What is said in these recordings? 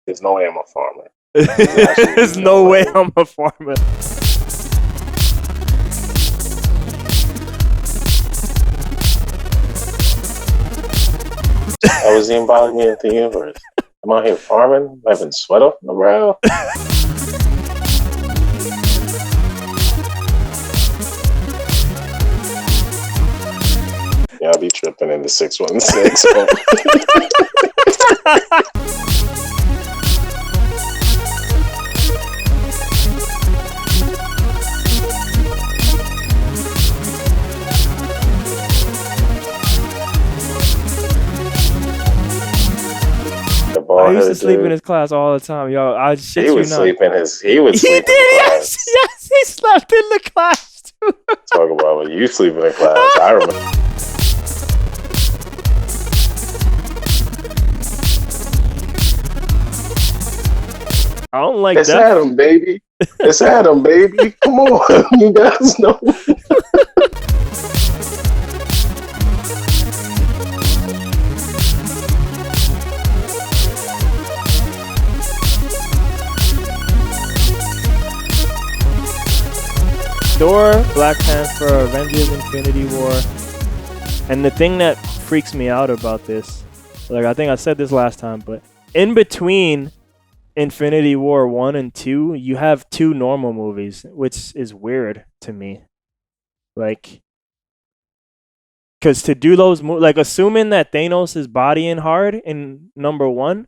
There's no way I'm a farmer. There's no way I'm a farmer. I was the embodiment of the universe. I'm out here farming, having sweat off my brow. Yeah, I'll be tripping in the 616. I used to sleep in his class all the time, yo. I shit you not. He would sleep in class. Yes, he slept in the class too. Talk about when you sleep in the class. I remember. I don't like it's that. It's Adam, baby. It's Adam, baby. Come on, you guys know. Thor, Black Panther, Avengers, Infinity War. And the thing that freaks me out about this, like I think I said this last time, but in between Infinity War 1 and 2, you have 2 normal movies, which is weird to me. Like, because to do those, like assuming that Thanos is bodying hard in number 1,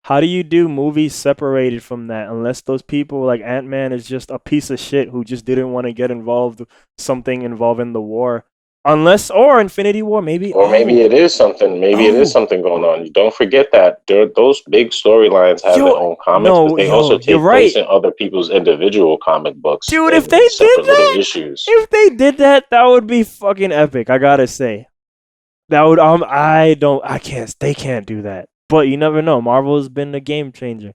how do you do movies separated from that unless those people like Ant-Man is just a piece of shit who just didn't want to get involved with something involving the war? Unless, or Infinity War, maybe. Or maybe it is something. Maybe it is something going on. Don't forget that those big storylines have their own comics, but they also take place in other people's individual comic books. Dude, if they did that, if they did that, that would be fucking epic. I gotta say, that would. They can't do that. But you never know. Marvel has been a game changer.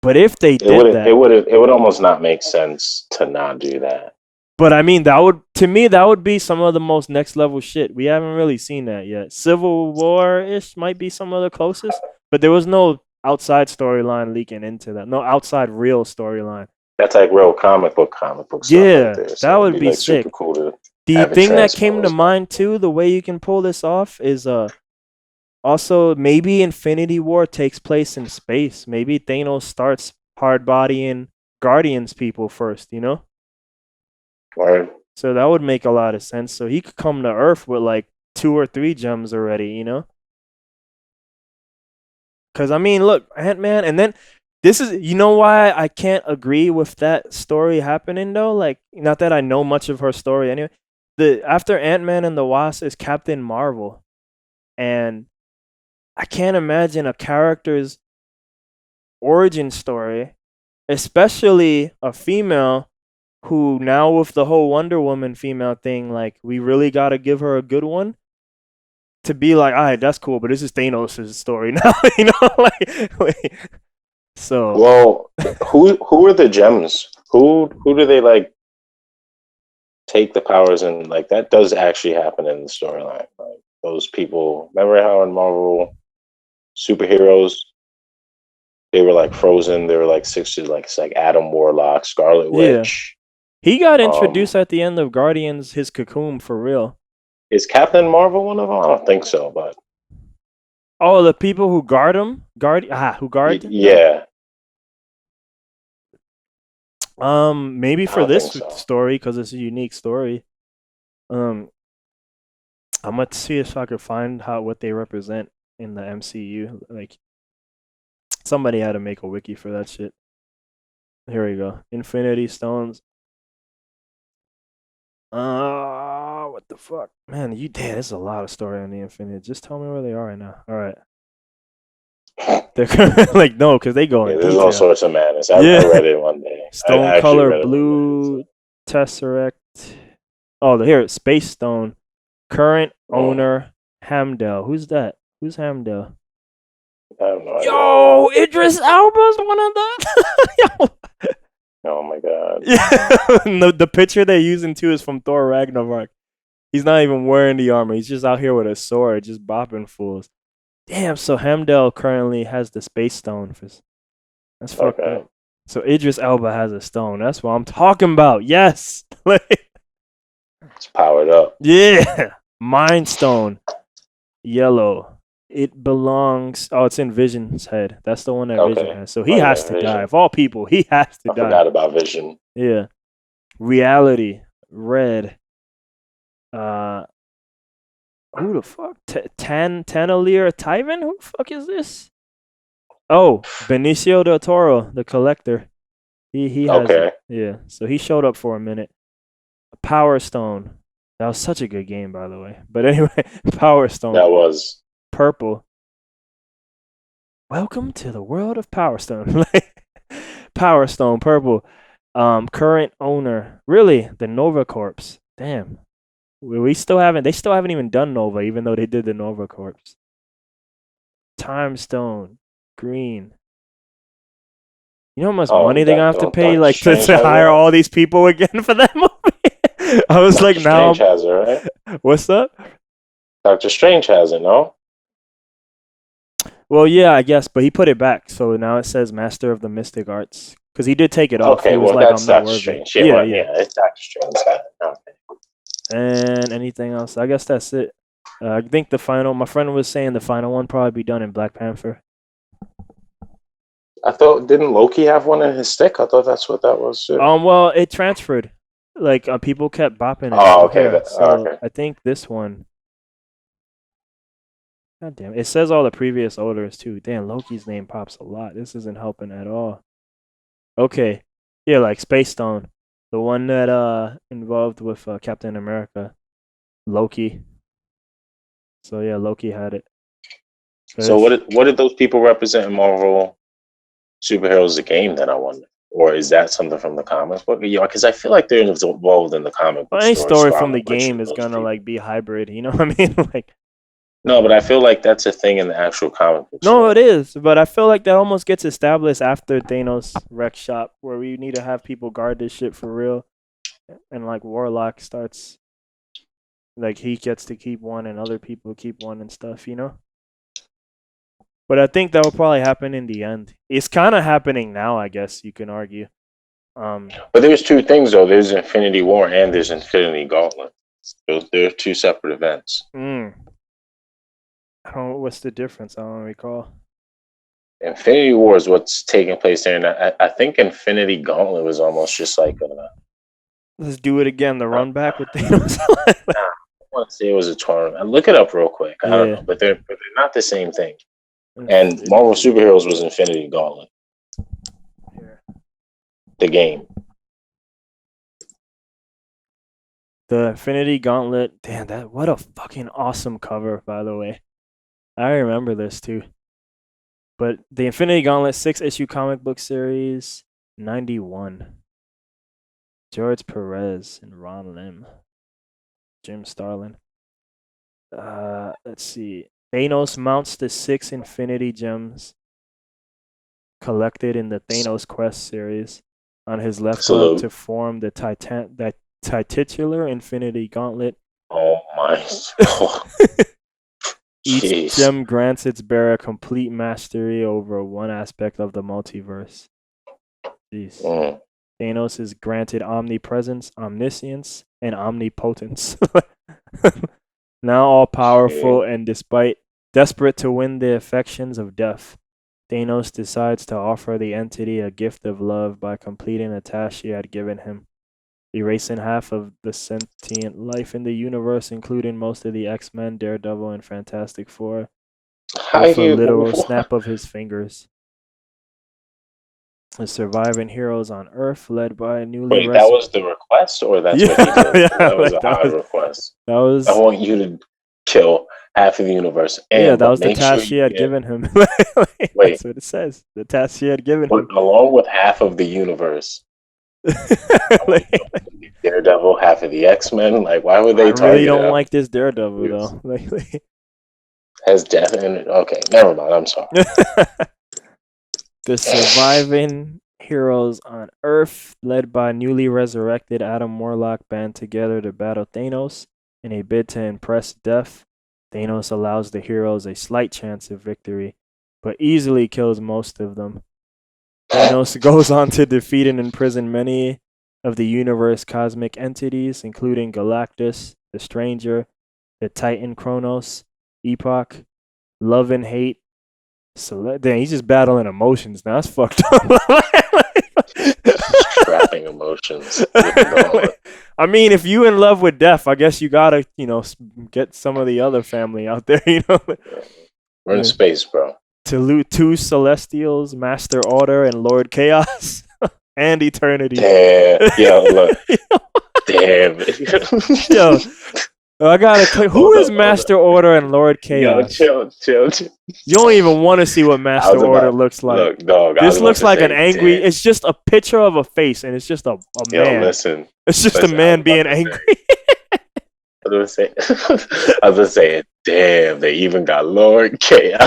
But if they did that, it would almost not make sense to not do that. But I mean, that would be some of the most next level shit. We haven't really seen that yet. Civil War-ish might be some of the closest, but there was no outside storyline leaking into that. No outside real storyline. That's like real comic book stuff. Yeah, right there. So that would be like sick. Super cool the thing that came to mind too, the way you can pull this off is also maybe Infinity War takes place in space. Maybe Thanos starts hard bodying Guardians people first, you know? Right. So that would make a lot of sense. So he could come to Earth with like 2 or 3 gems already, you know? Because, I mean, look, Ant-Man, and then this is, you know why I can't agree with that story happening, though? Like, not that I know much of her story anyway. After Ant-Man and the Wasp is Captain Marvel. And I can't imagine a character's origin story, especially a female who now with the whole Wonder Woman female thing, like we really got to give her a good one to be like, all right, that's cool, but this is Thanos' story now, you know? like, so. Well, who are the gems? Who do they like take the powers and like that does actually happen in the storyline. Like those people, remember how in Marvel superheroes, they were like frozen. They were like it's like Adam Warlock, Scarlet Witch. He got introduced at the end of Guardians, his cocoon for real. Is Captain Marvel one of them? I don't think so, but the people who guard him, who guard? Yeah. Maybe for this story because it's a unique story. I'm gonna see if I could find what they represent in the MCU. Like, somebody had to make a wiki for that shit. Here we go. Infinity Stones. What the fuck, man? There's a lot of story on the Infinity. Just tell me where they are right now. All right. They're like no, because they go. There's all sorts of madness. I read it one day. Stone color blue tesseract. Oh, here, Space Stone. Current owner Hamdell. Who's that? Who's Hamdell? I have no idea. Yo, Idris Elba's one of them. Oh my god. Yeah, the picture they're using too is from Thor Ragnarok. He's not even wearing the armor. He's just out here with a sword, just bopping fools. Damn, so Hamdell currently has the Space Stone. That's fucked Okay. up. So Idris Elba has a stone. That's what I'm talking about. Yes. Like, It's powered up. yeah. Mind Stone. Yellow. It belongs. Oh, it's in Vision's head. That's the one that Vision Okay. has. So he Oh yeah, has to die. Vision. Of all people, he has to I die. forgot about Vision. Yeah. Reality. Red. Who the fuck? Tanalier Tyven? Who the fuck is this? Oh, Benicio del Toro, the collector. He has Okay. it. Yeah. So he showed up for a minute. Power Stone. That was such a good game, by the way. But anyway, Power Stone. That was. Purple. Welcome to the world of Power Stone. Power Stone, purple. Current owner. Really? The Nova Corps. Damn. They still haven't even done Nova, even though they did the Nova Corps. Time Stone. Green. You know how much money they're gonna have to pay, like to hire all these people again for that movie? I was like, now. Strange has it, right? What's up? Dr. Strange has it, no? Well, yeah, I guess, but he put it back, so now it says Master of the Mystic Arts because he did take it off. Okay, He was well like, that's I'm not Doctor worthy. Strange. Yeah, It's Doctor Strange. Okay. And anything else? I guess that's it. I think my friend was saying the final one probably be done in Black Panther. I thought, didn't Loki have one in his stick? I thought that's what that was. Too. Well, it transferred. Like people kept bopping it. Oh, okay. Yeah, so okay. I think this one. God damn, it says all the previous orders too. Damn, Loki's name pops a lot. This isn't helping at all. Okay, yeah, like Space Stone, the one that involved with Captain America, Loki. So yeah, Loki had it. So what did those people represent in Marvel Superheroes the game? Then I wonder, or is that something from the comics book? Yeah, because I feel like they're involved in the comic book. Well, any story from the game is gonna like be hybrid. You know what I mean? Like. No, but I feel like that's a thing in the actual comic book. No, it is, but I feel like that almost gets established after Thanos wreck shop, where we need to have people guard this shit for real, and like Warlock starts, like he gets to keep one and other people keep one and stuff, you know. But I think that will probably happen in the end. It's kind of happening now, I guess you can argue. But there's two things though. There's Infinity War and there's Infinity Gauntlet. They're two separate events. What's the difference? I don't recall. Infinity War is what's taking place there, and I think Infinity Gauntlet was almost just like let's do it again. The run back with Thanos. I want to say it was a tournament. Look it up real quick. I don't know, but they're not the same thing. And Marvel Superheroes was Infinity Gauntlet. Here. The game. The Infinity Gauntlet. Damn, what a fucking awesome cover, by the way. I remember this too. But the Infinity Gauntlet 6-issue comic book series, 91. George Perez and Ron Lim. Jim Starlin. Let's see. Thanos mounts the 6 Infinity Gems collected in the Thanos Quest series on his left glove to form the titular Infinity Gauntlet. Oh my. Each gem grants its bearer complete mastery over one aspect of the multiverse. Jeez. Thanos is granted omnipresence, omniscience, and omnipotence. Now all powerful and desperate to win the affections of death, Thanos decides to offer the entity a gift of love by completing a task she had given him, erasing half of the sentient life in the universe, including most of the X-Men, Daredevil, and Fantastic Four, with a literal snap of his fingers. The surviving heroes on Earth, led by a newly that was the request, or that's what he did? That was a high request. That was. I want you to kill half of the universe. And that was the task she had given him. Wait, that's what it says. The task she had given him. Along with half of the universe. Daredevil, half of the X-Men. Like, why would they? I really don't like this Daredevil though. Has death in it. Okay, never mind. I'm sorry. The surviving heroes on Earth, led by newly resurrected Adam Warlock, band together to battle Thanos. In a bid to impress Death, Thanos allows the heroes a slight chance of victory, but easily kills most of them. Thanos goes on to defeat and imprison many of the universe cosmic entities, including Galactus, the Stranger, the Titan Kronos, Epoch, Love and Hate. Damn, he's just battling emotions now. That's fucked up. Trapping emotions. I mean, if you in love with death, I guess you gotta, get some of the other family out there, We're in space, bro. Two Celestials, Master Order, and Lord Chaos, and Eternity. Damn, yo, look. Damn. Yo, I gotta click. Who is Master Order and Lord Chaos? Yo, chill. You don't even want to see what Master Order looks like. Look, dog. This looks like an angry. Damn. It's just a picture of a face, and it's just a man. Yo, listen. It's just a man being angry. I was gonna say, damn, they even got Lord Chaos.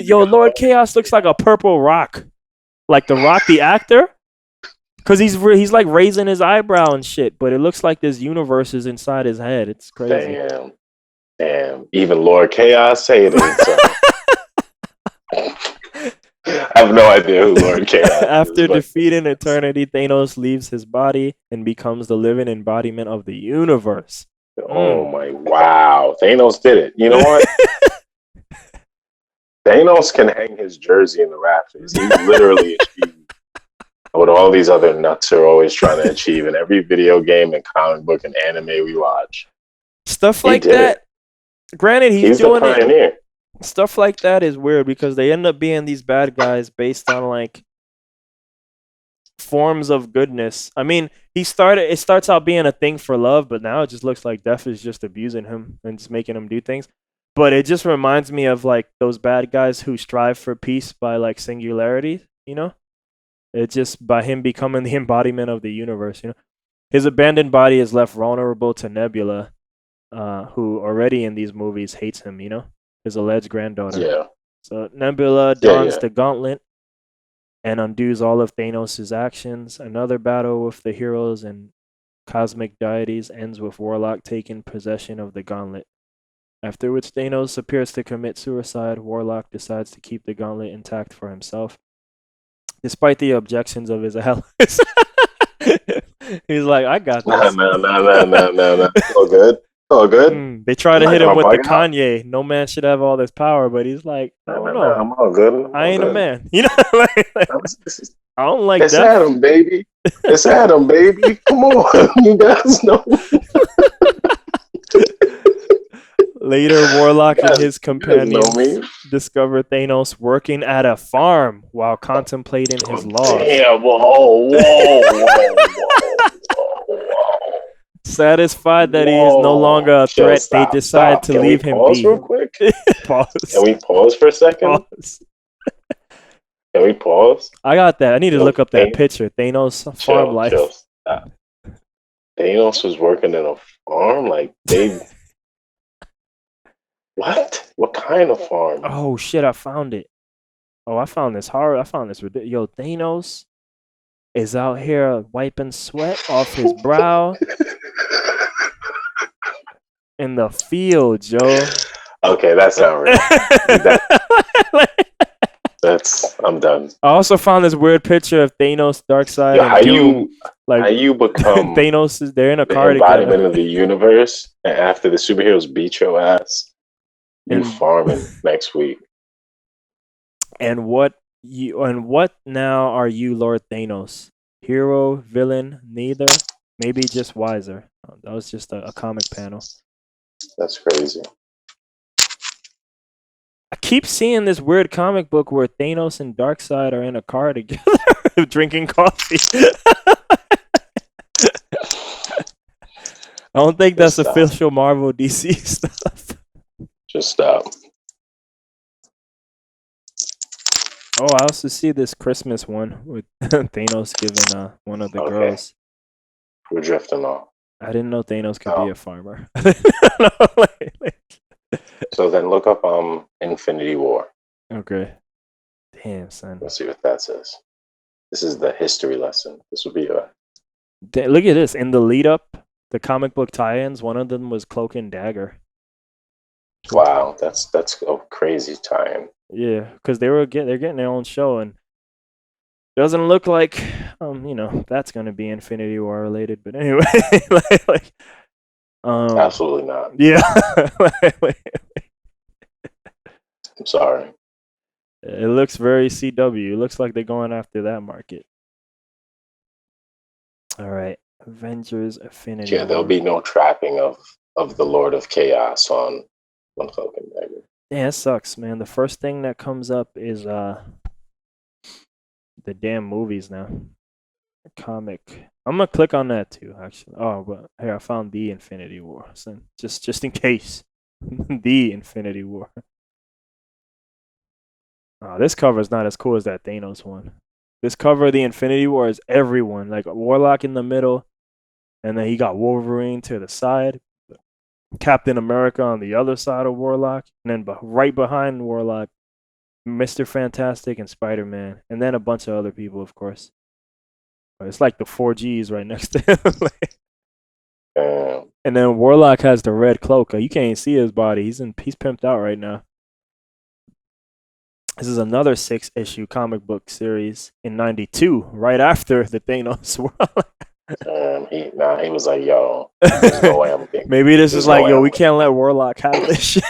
Yo, Lord Chaos looks like a purple rock, like the Rock, the actor. Cause he's like raising his eyebrow and shit, but it looks like this universe is inside his head. It's crazy. Damn. Even Lord Chaos hated it. I have no idea who Lord Chaos is. After defeating Eternity, Thanos leaves his body and becomes the living embodiment of the universe. Oh my wow! Thanos did it. You know what? Thanos can hang his jersey in the rafters. He literally achieved what all these other nuts are always trying to achieve in every video game and comic book and anime we watch. Stuff like that. Granted, he's doing the pioneer. it. Stuff like that is weird because they end up being these bad guys based on like forms of goodness. I mean, it starts out being a thing for love, but now it just looks like Death is just abusing him and just making him do things. But it just reminds me of like those bad guys who strive for peace by like singularity, It's just by him becoming the embodiment of the universe, His abandoned body is left vulnerable to Nebula, who already in these movies hates him, his alleged granddaughter. Yeah. So Nebula dons the gauntlet and undoes all of Thanos' actions. Another battle with the heroes and cosmic deities ends with Warlock taking possession of the gauntlet. After which Thanos appears to commit suicide, Warlock decides to keep the gauntlet intact for himself, despite the objections of his allies. He's like, I got this. No. All good. They try to hit him with the Kanye. No man should have all this power, but he's like, I don't know. I'm all good. I ain't a man. I don't like it's that. Adam, baby. It's Adam, baby. Come on. You guys know. Later, Warlock and his companions discover Thanos working at a farm while contemplating his laws. Damn, whoa. Satisfied that he is no longer a threat, they decide to leave him be. Real quick? Pause. Can we pause for a second? Can we pause? I got that. I need to look up that picture. Thanos farm life. Stop. Thanos was working in a farm? Like, they... What? What kind of farm? Oh, shit, I found it. Oh, I found this hard. I found this ridiculous. Yo, Thanos is out here wiping sweat off his brow in the field, Joe. Okay, that's not real. I'm done. I also found this weird picture of Thanos, Darkseid, and how you become Thanos? They're in a car embodiment together. Of the universe, and after the superheroes beat your ass, you farming next week. And what now are you, Lord Thanos? Hero, villain, neither? Maybe just wiser. Oh, that was just a comic panel. That's crazy. I keep seeing this weird comic book where Thanos and Darkseid are in a car together drinking coffee. I don't think that's official Marvel DC stuff. Just stop. Oh, I also see this Christmas one with Thanos giving one of the girls. We're drifting off. I didn't know Thanos could be a farmer. So then look up Infinity War. Okay. Damn, son. Let's see what that says. This is the history lesson. This will be a... Look at this. In the lead up, the comic book tie-ins, one of them was Cloak and Dagger. Wow, that's a crazy tie-in. Yeah, because they're getting their own show, and Doesn't look like, that's gonna be Infinity War related. But anyway, like, Absolutely not. yeah. I'm sorry. It looks very CW. It looks like they're going after that market. All right, Avengers Infinity Yeah, there'll War. be no trapping of the Lord of Chaos on Cloak and Dagger. Yeah, it sucks, man. The first thing that comes up is the damn movies now. Comic. I'm gonna click on that too, actually. Oh, but here I found the Infinity War. So just in case, the Infinity War. Oh, this cover is not as cool as that Thanos one. This cover of the Infinity War is everyone, like Warlock in the middle, and then he got Wolverine to the side, Captain America on the other side of Warlock, and then right behind Warlock, Mr. Fantastic and Spider-Man, and then a bunch of other people, of course. But it's like the 4Gs right next to him. And then Warlock has the red cloak. You can't even see his body. He's pimped out right now. This is another 6-issue comic book series in '92, right after the Thanos World. He was like, yo, there's no way I'm thinking. Maybe this is like, yo, we can't let Warlock have this shit.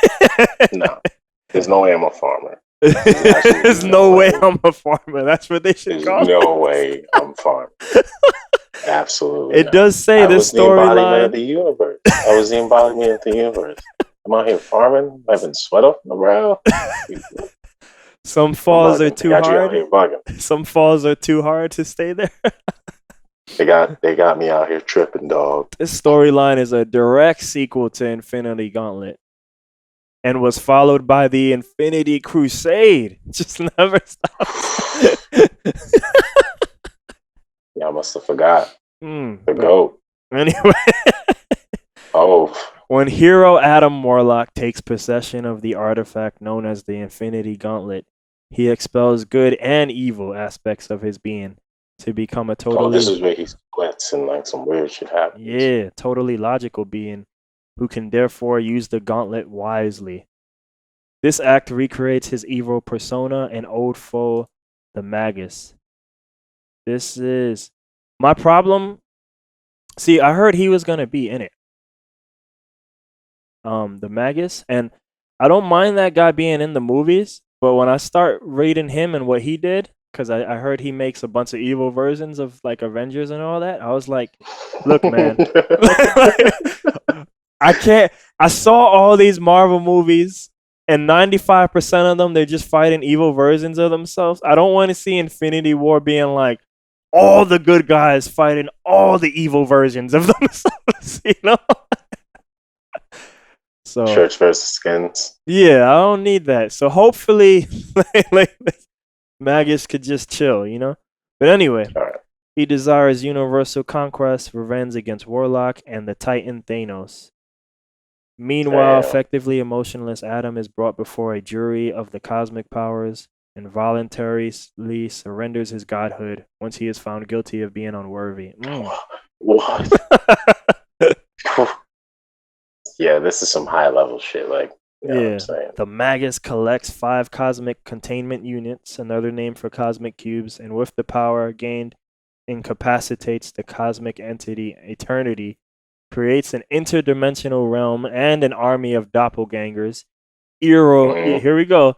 No, there's no way I'm a farmer. There's no way I'm a farmer. That's what they should call it. There's no way I'm farming. Absolutely. It does say this storyline. I was the embodiment of the universe. I was the embodiment of the universe. I'm out here farming, having sweat off my brow. Some falls are too hard. Some falls are too hard to stay there. They got me out here tripping, dog. This storyline is a direct sequel to Infinity Gauntlet, and was followed by the Infinity Crusade. Just never stops. Yeah, I must have forgot. The GOAT. Anyway. When hero Adam Warlock takes possession of the artifact known as the Infinity Gauntlet, he expels good and evil aspects of his being to become a totally... this is where he splits and like some weird shit happens. Yeah, totally logical being who can therefore use the gauntlet wisely. This act recreates his evil persona and old foe, the Magus. This is... My problem... See, I heard he was going to be in it. The Magus, and I don't mind that guy being in the movies, but when I start reading him and what he did, because I heard he makes a bunch of evil versions of like Avengers and all that, I was like, look, man, I saw all these Marvel movies, and 95% of them, they're just fighting evil versions of themselves. I don't want to see Infinity War being like all the good guys fighting all the evil versions of themselves, you know? So, Church versus skins. Yeah, I don't need that. So hopefully, like Magus could just chill, you know. But anyway, he desires universal conquest, revenge against Warlock and the Titan Thanos. Meanwhile, effectively emotionless Adam is brought before a jury of the cosmic powers and voluntarily surrenders his godhood once he is found guilty of being unworthy. What? Yeah, this is some high level shit. Like, you know what I'm saying? The Magus collects 5 cosmic containment units, another name for cosmic cubes, and with the power gained, incapacitates the cosmic entity Eternity, creates an interdimensional realm and an army of doppelgangers. Here we go.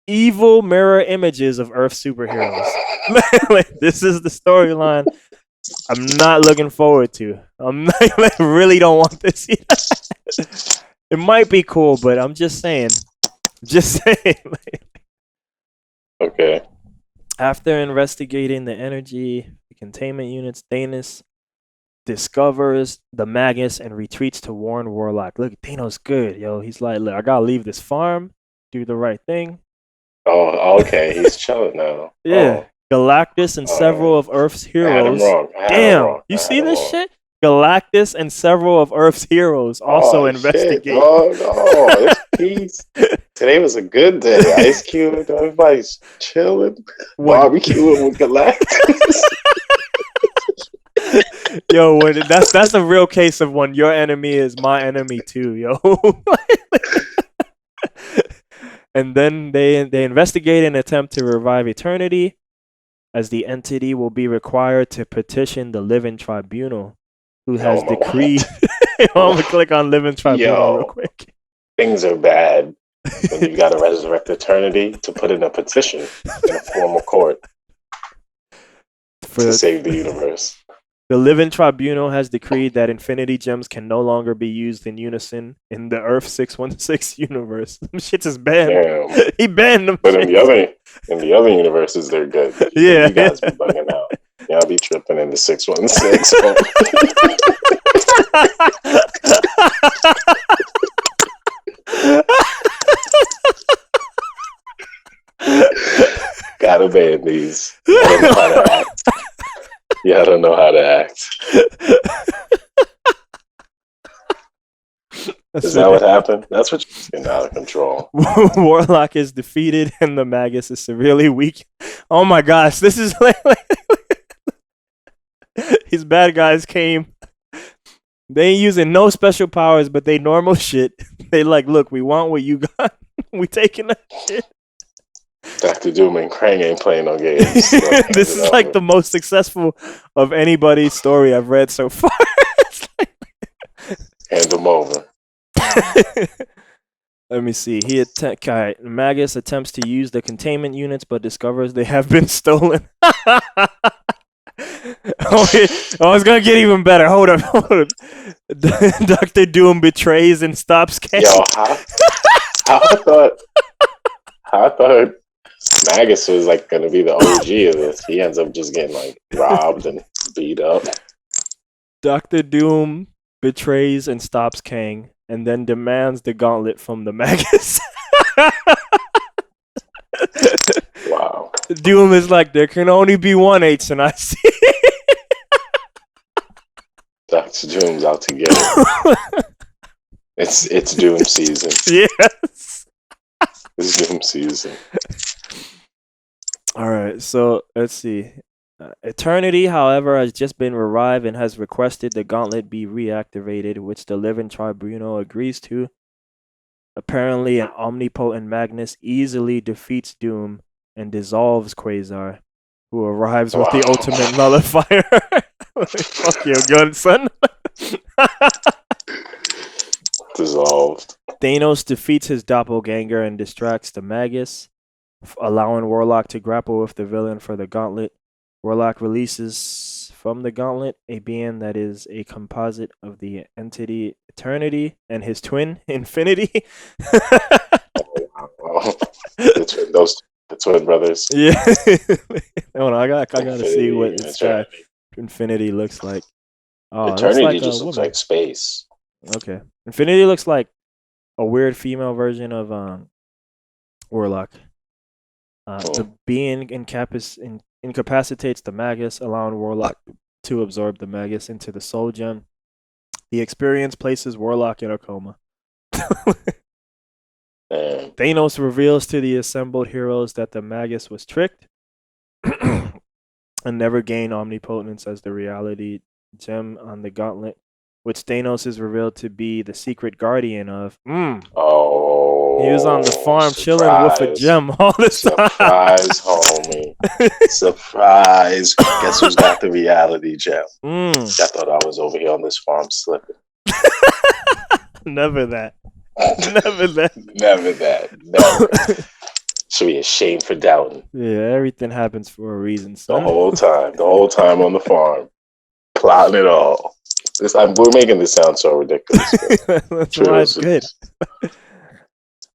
Evil mirror images of Earth superheroes. Like, this is the storyline I'm not looking forward to. I really don't want this yet. It might be cool, but I'm just saying. Okay. After investigating the energy, the containment units, Thanos discovers the Magus and retreats to warn Warlock. Look, Thanos good, yo. He's like, look, I gotta leave this farm, do the right thing. Oh, okay. He's chilling now. Yeah. Galactus and several of Earth's heroes. Damn, you see this shit? Galactus and several of Earth's heroes also investigate. Today was a good day. Ice Cube, everybody's chilling, barbecuing with Galactus. Yo, that's a real case of when your enemy is my enemy too, yo. And then they investigate and attempt to revive Eternity. as the entity will be required to petition the living tribunal, who has my decreed. I'm gonna click on living tribunal real quick. Things are bad when you got to resurrect eternity to put in a petition in a formal court to save the universe. The living tribunal has decreed that infinity gems can no longer be used in unison in the Earth 616 universe. Them shits is banned. Damn. He banned them. But shits. in the other universes, they're good. Yeah. You guys be bugging out. Y'all be tripping in the 616. Gotta ban these. I don't know how to act. Yeah, I don't know how to act. Is that what happened? That's what you're getting out of control. Warlock is defeated and the Magus is severely weak. Oh my gosh, this is like these bad guys came. They ain't using no special powers, but they normal shit. They like, look, we want what you got. We taking that shit. Dr. Doom and Krang ain't playing no games. This is like the most successful of anybody's story I've read so far. Hand them over. Let me see. Magus attempts to use the containment units, but discovers they have been stolen. It's gonna get even better. Hold up. Dr. Doom betrays and stops Kang. Yo, I thought Magus was like gonna be the OG of this. He ends up just getting like robbed and beat up. Dr. Doom betrays and stops Kang, and then demands the gauntlet from the Magus. Wow. Doom is like, there can only be one H, and I see. Dr. Doom's out to get it. It's Doom season. Yes. It's Doom season. All right, so let's see. Eternity, however, has just been revived and has requested the gauntlet be reactivated, which the living tribunal agrees to. Apparently, an omnipotent Magnus easily defeats Doom and dissolves Quasar, who arrives with the ultimate nullifier. Fuck your gun, son. Dissolved. Thanos defeats his doppelganger and distracts the Magus, allowing Warlock to grapple with the villain for the gauntlet. Warlock releases from the gauntlet a being that is a composite of the entity Eternity and his twin, Infinity. The twin brothers. Yeah. Hold on, I gotta see what this guy Infinity looks like. Oh, Eternity just looks like space. Okay. Infinity looks like a weird female version of Warlock. The being incapacitates the Magus, allowing Warlock to absorb the Magus into the soul gem. The experience places Warlock in a coma. Thanos reveals to the assembled heroes that the Magus was tricked and never gained omnipotence as the reality gem on the gauntlet, which Thanos is revealed to be the secret guardian of. Oh, he was on the farm chilling with a gem all this time. Surprise, homie. Surprise. Guess who's got the reality gem? I thought I was over here on this farm slipping. Never that. Never that. Never that. Never. Should be ashamed for doubting. Yeah, everything happens for a reason, son. The whole time on the farm. Plotting it all. We're making this sound so ridiculous. That's why it's good.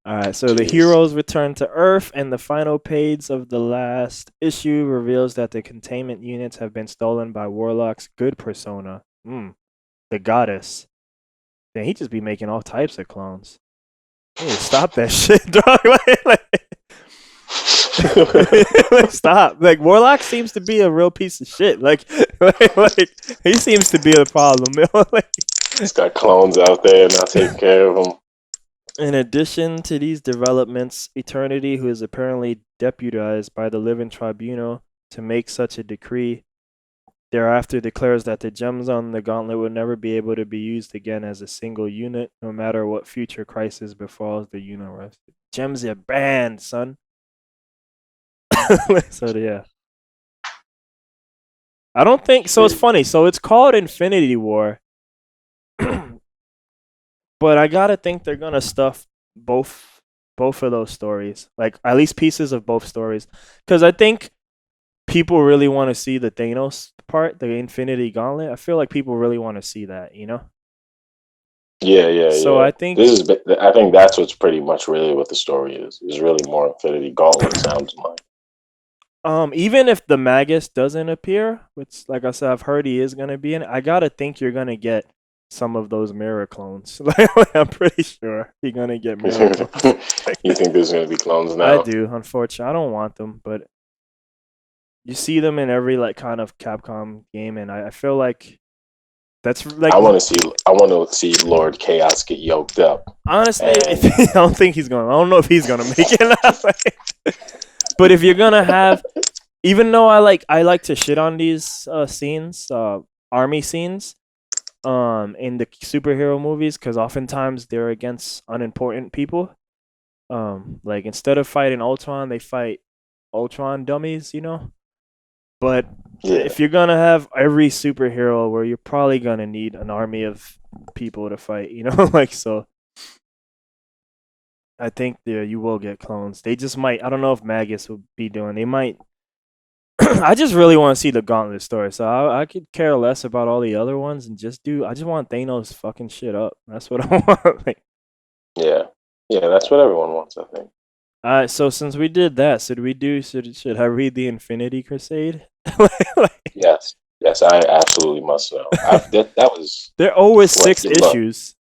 All right, so the heroes return to Earth, and the final page of the last issue reveals that the containment units have been stolen by Warlock's good persona, the goddess. Then he just be making all types of clones. Stop that shit, dog. Stop. Like, Warlock seems to be a real piece of shit. Like he seems to be the problem. He's got clones out there not taking care of them. In addition to these developments, Eternity, who is apparently deputized by the Living Tribunal to make such a decree, thereafter declares that the gems on the gauntlet will never be able to be used again as a single unit, no matter what future crisis befalls the universe. Gems are banned, son. So yeah. I don't think so. It's funny. So it's called Infinity War, but I gotta think they're gonna stuff both of those stories, like at least pieces of both stories, because I think people really want to see the Thanos part, the Infinity Gauntlet. I feel like people really want to see that, you know. Yeah, So yeah. I think I think that's what's pretty much really what the story is. Is really more Infinity Gauntlet sounds like. even if the Magus doesn't appear, which like I said, I've heard he is gonna be in it, I gotta think you're gonna get some of those mirror clones. Like, I'm pretty sure you're gonna get mirror clones. You think there's gonna be clones now? I do, unfortunately. I don't want them, but you see them in every like kind of Capcom game, and I feel like that's like I want to see Lord Chaos get yoked up. honestly, And I don't think he's going. I don't know if he's gonna make it. But if you're gonna have, even though I like to shit on these scenes, army scenes, in the superhero movies, because oftentimes they're against unimportant people. Like instead of fighting Ultron, they fight Ultron dummies, you know. But yeah, if you're gonna have every superhero, where you're probably gonna need an army of people to fight, you know, like so. I think you will get clones. They just might. I don't know if Magus will be doing. They might. I just really want to see the Gauntlet story, so I could care less about all the other ones and just do. I just want Thanos fucking shit up. That's what I want. Like, yeah. That's what everyone wants, I think. so since we did that, should I read the Infinity Crusade? Yes, I absolutely must know. That was There are always 6 issues.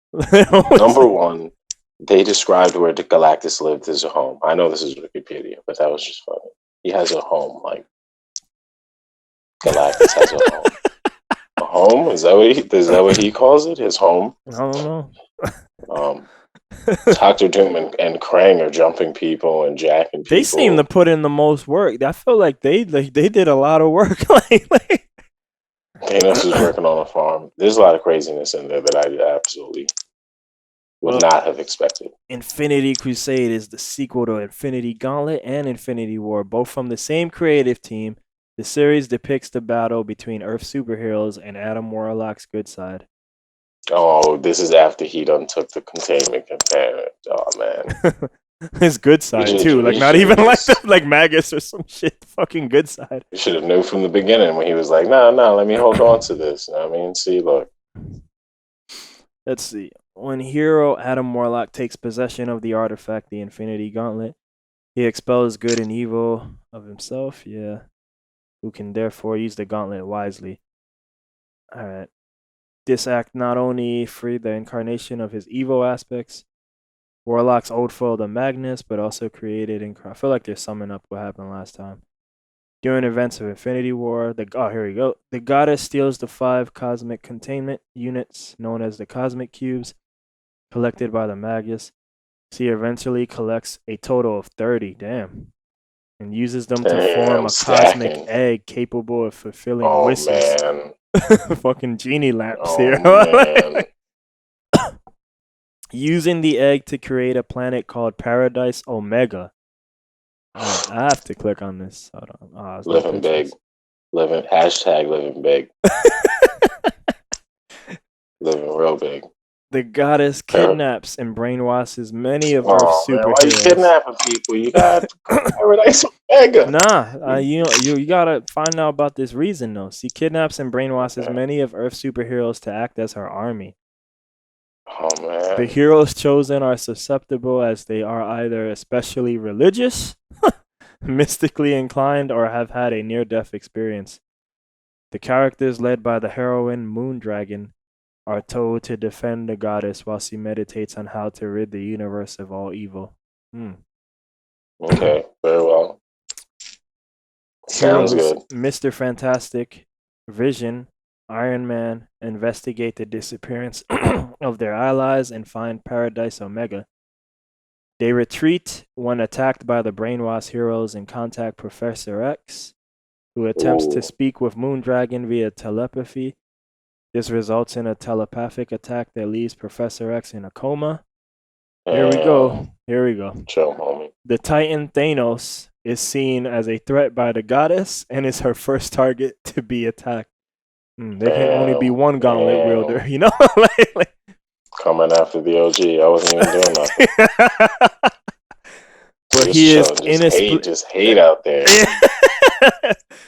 number one. They described where the Galactus lived as a home. I know this is Wikipedia, but that was just funny. He has a home, like Galactus has a home. A home? Is that what he calls it? His home? I don't know. Doctor Doom and Krang are jumping people and jacking people. They seem to put in the most work. I feel like they did a lot of work. like Thanos is working on a farm. There's a lot of craziness in there that I absolutely would not have expected. Infinity Crusade is the sequel to Infinity Gauntlet and Infinity War, both from the same creative team. The series depicts the battle between Earth superheroes and Adam Warlock's good side. Oh, this is after he done took the containment container. Oh man. His good side too, like not even like Magus or some shit. Fucking good side. You should have knew from the beginning when he was like, no, let me hold on to this. I mean, see, look. Let's see. When hero Adam Warlock takes possession of the artifact, the Infinity Gauntlet, he expels good and evil of himself. Yeah, who can therefore use the gauntlet wisely. All right. This act not only freed the incarnation of his evil aspects, Warlock's old foe, the Magnus, but also created. I feel like they're summing up what happened last time. During events of Infinity War, here we go. The goddess steals the 5 cosmic containment units known as the Cosmic Cubes, collected by the Magus. She eventually collects a total of 30, and uses them to form a cosmic egg capable of fulfilling wishes. Man. Fucking genie lamps here. Man. Using the egg to create a planet called Paradise Omega. I have to click on this. Hold on. Living big. Living big. Living real big. The goddess kidnaps and brainwashes many of Earth's superheroes. Why you kidnapping people? You got Paradise Omega. Nah, you gotta find out about this reason though. She kidnaps and brainwashes many of Earth's superheroes to act as her army. Oh man. The heroes chosen are susceptible as they are either especially religious, mystically inclined, or have had a near-death experience. The characters led by the heroine Moondragon are told to defend the goddess while she meditates on how to rid the universe of all evil. Okay, very well. Sounds good. Mr. Fantastic, Vision, Iron Man investigate the disappearance of their allies and find Paradise Omega. They retreat when attacked by the brainwash heroes and contact Professor X, who attempts to speak with Moondragon via telepathy. This results in a telepathic attack that leaves Professor X in a coma. Here we go. Chill, homie. The Titan Thanos is seen as a threat by the goddess and is her first target to be attacked. There can only be one gauntlet wielder, you know? like, coming after the OG. I wasn't even doing nothing. But he is just hate out there.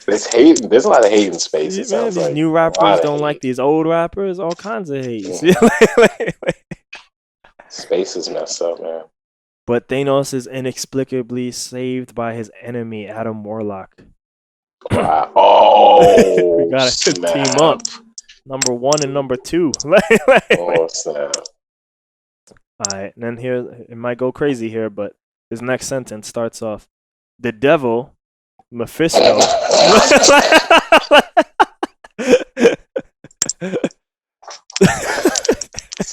There's hate. There's a lot of hate in space. It sounds these like new rappers don't like these old rappers. All kinds of hate. Space is messed up, man. But Thanos is inexplicably saved by his enemy, Adam Warlock. Wow. Oh, we gotta team up. Number 1 and number 2. Oh, snap. Alright, and then here, it might go crazy here, but his next sentence starts off, the devil, Mephisto.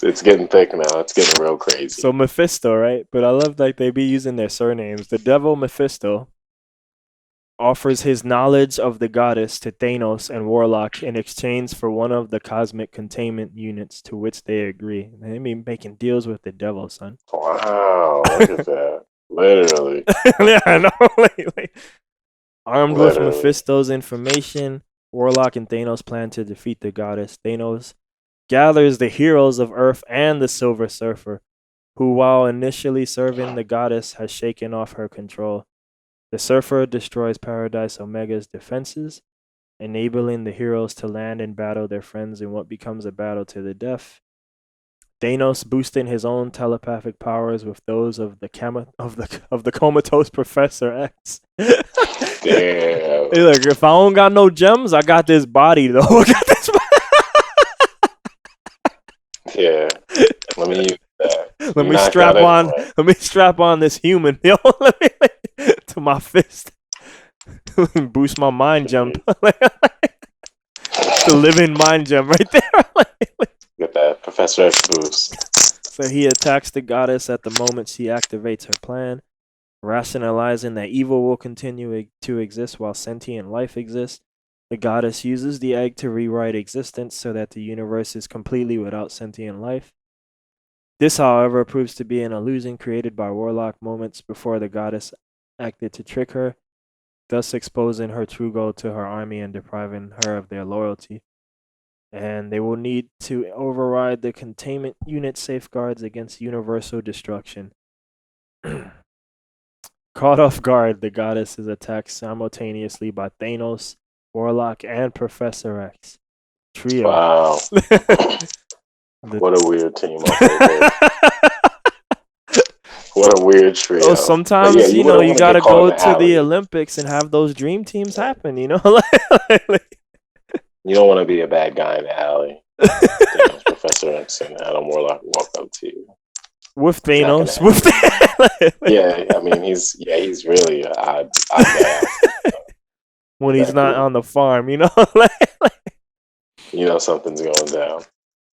It's getting thick now. It's getting real crazy. So Mephisto, right? But I love like they be using their surnames. The devil, Mephisto, offers his knowledge of the goddess to Thanos and Warlock in exchange for one of the cosmic containment units, to which they agree. They be making deals with the devil, son. Wow, look at that. Literally. Yeah, I know. Armed with Mephisto's information, Warlock and Thanos plan to defeat the goddess. Thanos gathers the heroes of Earth and the Silver Surfer, who, while initially serving the goddess, has shaken off her control. The Surfer destroys Paradise Omega's defenses, enabling the heroes to land and battle their friends in what becomes a battle to the death. Thanos, boosting his own telepathic powers with those of the comatose Professor X. Damn. Hey, look, if I don't got no gems, I got this body though. I got this Yeah. Let me use that. Let me strap on this human, yo. To my fist. Boost my mind gem. The living mind gem right there. Get that Professor X boost. So he attacks the goddess at the moment she activates her plan, rationalizing that evil will continue to exist while sentient life exists. The goddess uses the egg to rewrite existence so that the universe is completely without sentient life. This, however, proves to be an illusion created by Warlock moments before the goddess acted to trick her, thus exposing her true goal to her army and depriving her of their loyalty. And they will need to override the containment unit safeguards against universal destruction. Caught off guard, the goddess is attacked simultaneously by Thanos, Warlock, and Professor X. Trio. Wow. What a weird team. What a weird trio. Oh, sometimes, you gotta go to the Olympics and have those dream teams happen, you know? You don't want to be a bad guy in the alley. Thanos, Professor X, and Adam Warlock walk up to you. With Thanos. Yeah, I mean, he's really an odd guy. When he's not on the farm, you know? You know something's going down.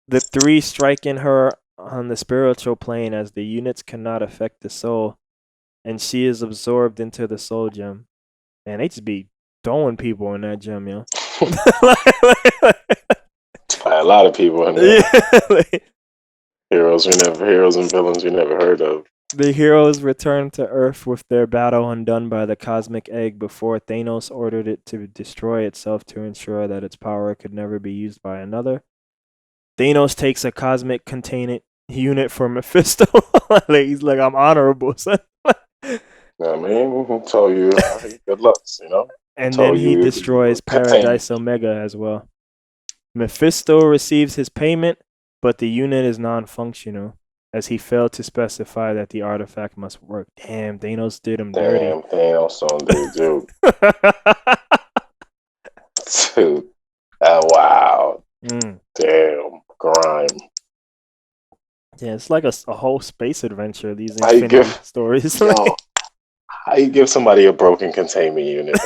The three striking her on the spiritual plane as the units cannot affect the soul, and she is absorbed into the soul gem. Man, they just be throwing people in that gem, yo. By a lot of people in there. Heroes and villains we never heard of. The heroes return to Earth with their battle undone by the cosmic egg before Thanos ordered it to destroy itself to ensure that its power could never be used by another. Thanos takes a cosmic containment unit for Mephisto. He's like, I'm honorable, son. I mean, tell you good luck, you know? And then he destroys Paradise Omega as well. Mephisto receives his payment, but the unit is non-functional, as he failed to specify that the artifact must work. Damn, Thanos did him dirty. Damn, Thanos on dude. Dude. Wow. Damn. Grime. Yeah, it's like a whole space adventure, these Infinity stories. How you give somebody a broken containment unit?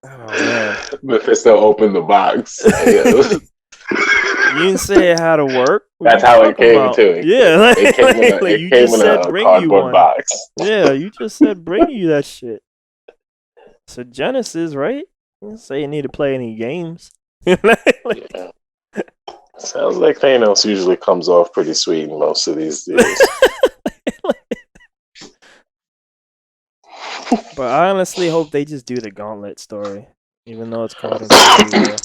Oh, man. Mephisto opened the box. You didn't say it had to work. That's how it came to it. Yeah, it came in a cardboard box. Yeah, you just said bring you that shit. It's a Genesis, right? You didn't say you need to play any games. Yeah. Sounds like Thanos usually comes off pretty sweet in most of these deals. But I honestly hope they just do the Gauntlet story, even though it's called Infinity War.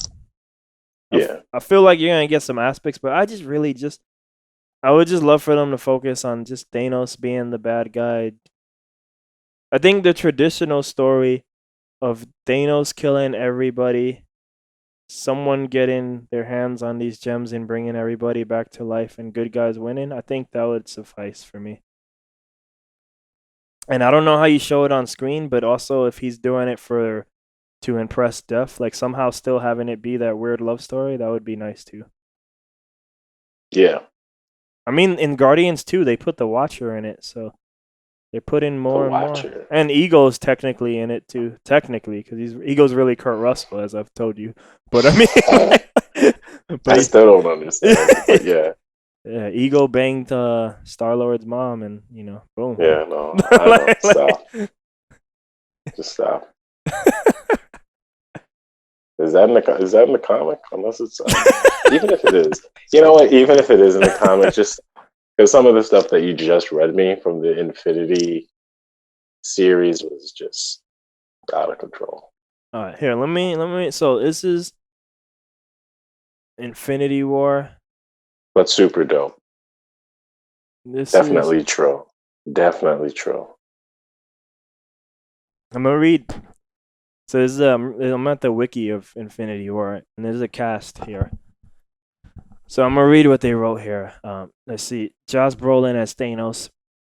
Yeah. I feel like you're gonna get some aspects, but I just really just I would just love for them to focus on just Thanos being the bad guy. I think the traditional story of Thanos killing everybody, someone getting their hands on these gems and bringing everybody back to life, and good guys winning, I think that would suffice for me. And I don't know how you show it on screen, but also if he's doing it to impress Death, like somehow still having it be that weird love story, that would be nice too. Yeah. I mean, in Guardians 2, they put the Watcher in it, so they're putting more and more. And Ego's technically in it too, technically, because Ego's really Kurt Russell, as I've told you. But I mean, I still don't understand it, but yeah. Yeah, Ego banged Star-Lord's mom, and boom. Yeah, no, I know. Stop. Just stop. Is that in the comic? Unless it's even if it is, you know what? Even if it is in the comic, just because some of the stuff that you just read me from the Infinity series was just out of control. All right, here, let me. So this is Infinity War, but super dope. Definitely true. Definitely true. I'm gonna read. So this is I'm at the wiki of Infinity War, and there's a cast here. So I'm gonna read what they wrote here. Let's see. Josh Brolin as Thanos,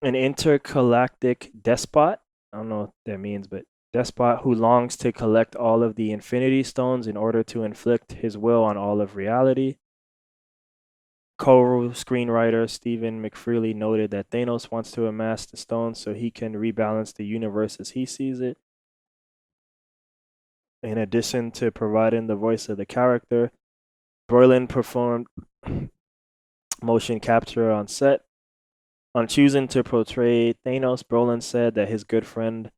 an intergalactic despot. I don't know what that means, but despot who longs to collect all of the Infinity Stones in order to inflict his will on all of reality. Co-screenwriter Stephen McFeely noted that Thanos wants to amass the stones so he can rebalance the universe as he sees it. In addition to providing the voice of the character, Brolin performed motion capture on set. On choosing to portray Thanos, Brolin said that his good friend,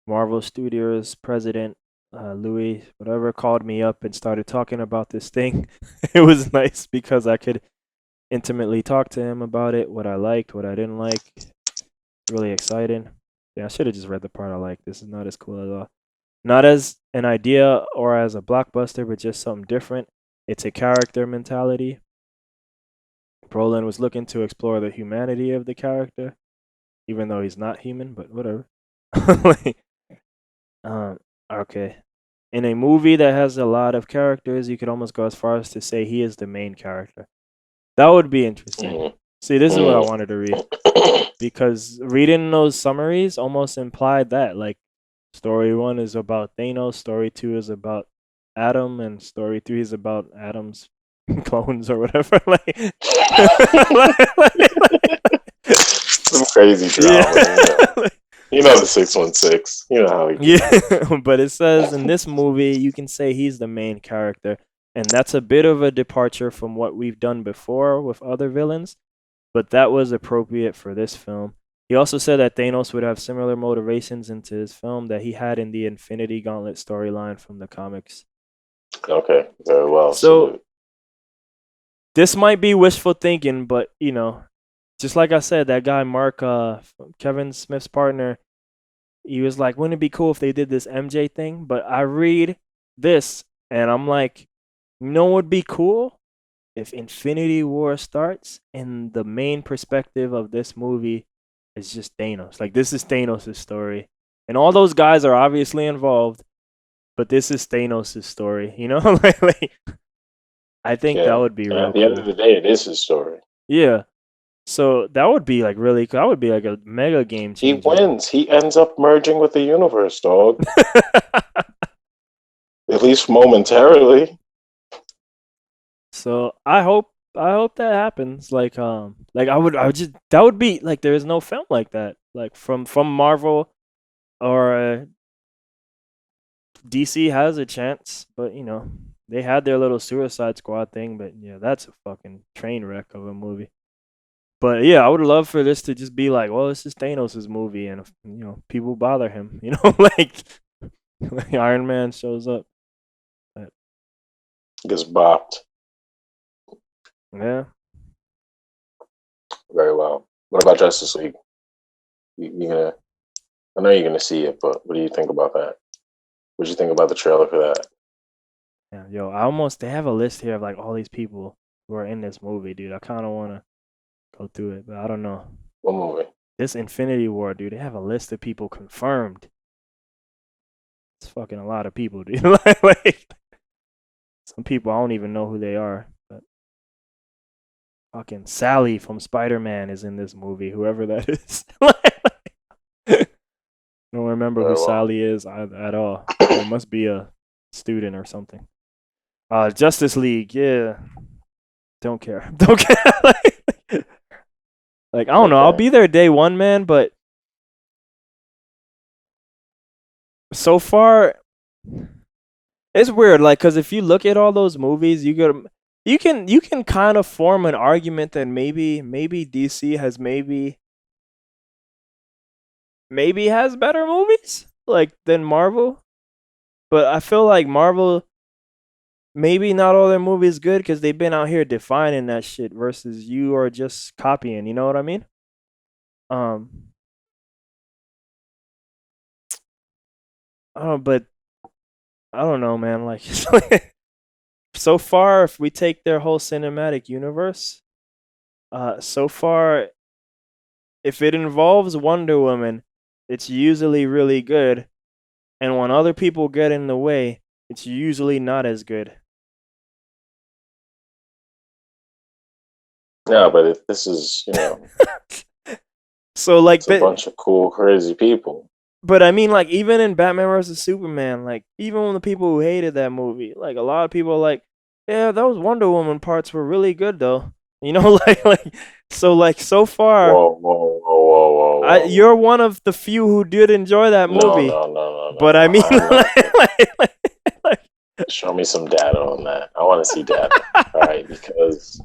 Marvel Studios president Louis, whatever, called me up and started talking about this thing. It was nice because I could intimately talk to him about it, what I liked, what I didn't like. Really exciting. Yeah, I should have just read the part I liked. This is not as cool at all. Not as an idea or as a blockbuster, but just something different. It's a character mentality. Brolin was looking to explore the humanity of the character, even though he's not human, but whatever. Okay. In a movie that has a lot of characters, you could almost go as far as to say he is the main character. That would be interesting. See, this is what I wanted to read. Because reading those summaries almost implied that, like, story 1 is about Thanos, story 2 is about Adam, and story 3 is about Adam's clones or whatever. Some crazy drama. Yeah. You know the 616. You know how he. Yeah, but it says in this movie you can say he's the main character, and that's a bit of a departure from what we've done before with other villains, but that was appropriate for this film. He also said that Thanos would have similar motivations into his film that he had in the Infinity Gauntlet storyline from the comics. Okay, very well. So this might be wishful thinking, but just like I said, that guy Mark, Kevin Smith's partner, he was like, wouldn't it be cool if they did this MJ thing? But I read this and I'm like, what would be cool? If Infinity War starts and the main perspective of this movie is just Thanos. Like, this is Thanos' story. And all those guys are obviously involved, but this is Thanos' story, I think that would be real At the end of the day, it is his story. Yeah. So that would be like really cool. That would be like a mega game changer. He wins. He ends up merging with the universe, dog. At least momentarily. So I hope that happens. Like I would just, that would be like, there is no film like that. Like from Marvel or DC has a chance, but they had their little Suicide Squad thing, but yeah, that's a fucking train wreck of a movie. But yeah, I would love for this to just be like, well, this is Thanos' movie, and people bother him, like Iron Man shows up. Gets bopped. Yeah. Very well. What about Justice League? You gonna? I know you're gonna see it, but what do you think about that? What do you think about the trailer for that? Yeah, yo, they have a list here of like all these people who are in this movie, dude. I kind of want to go through it, but I don't know. What movie? This Infinity War, dude, they have a list of people confirmed. It's fucking a lot of people, dude. like, some people I don't even know who they are, but fucking Sally from Spider-Man is in this movie, whoever that is. I don't remember who Very well. Sally is at all. It must be a student or something. Justice League, yeah. Don't care. Don't care. Like I don't know. I'll Okay. be there day one, man. But so far, it's weird. Like, cause if you look at all those movies, you can kind of form an argument that maybe DC has maybe has better movies like than Marvel. But I feel like Marvel maybe not all their movies good because they've been out here defining that shit versus you are just copying. You know what I mean? Um, but I don't know, man. Like, so far, if we take their whole cinematic universe, so far, if it involves Wonder Woman, it's usually really good, and when other people get in the way, it's usually not as good. Yeah, but this is So like, it's a bunch of cool, crazy people. but I mean, like, even in Batman versus Superman, like, even when the people who hated that movie, like, a lot of people are like, yeah, those Wonder Woman parts were really good, though. You know, so far, Whoa, whoa, whoa, whoa, whoa, whoa. you're one of the few who did enjoy that No, movie. no, no, no, no, But I no. mean, I'm not. like, Show me some data on that. I want to see data. All right, because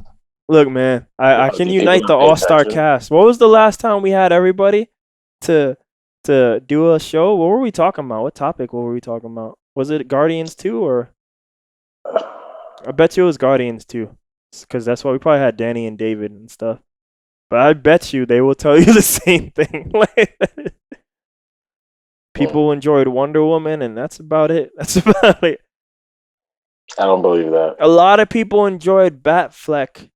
look, man, I can do people unite the not pay all-star attention? cast. What was the last time we had everybody to do a show? What were we talking about? What topic were we talking about? Was it Guardians 2 or I bet you it was Guardians 2 because that's why we probably had Danny and David and stuff. But I bet you they will tell you the same thing. People enjoyed Wonder Woman, and that's about it. That's about it. I don't believe that. A lot of people enjoyed Batfleck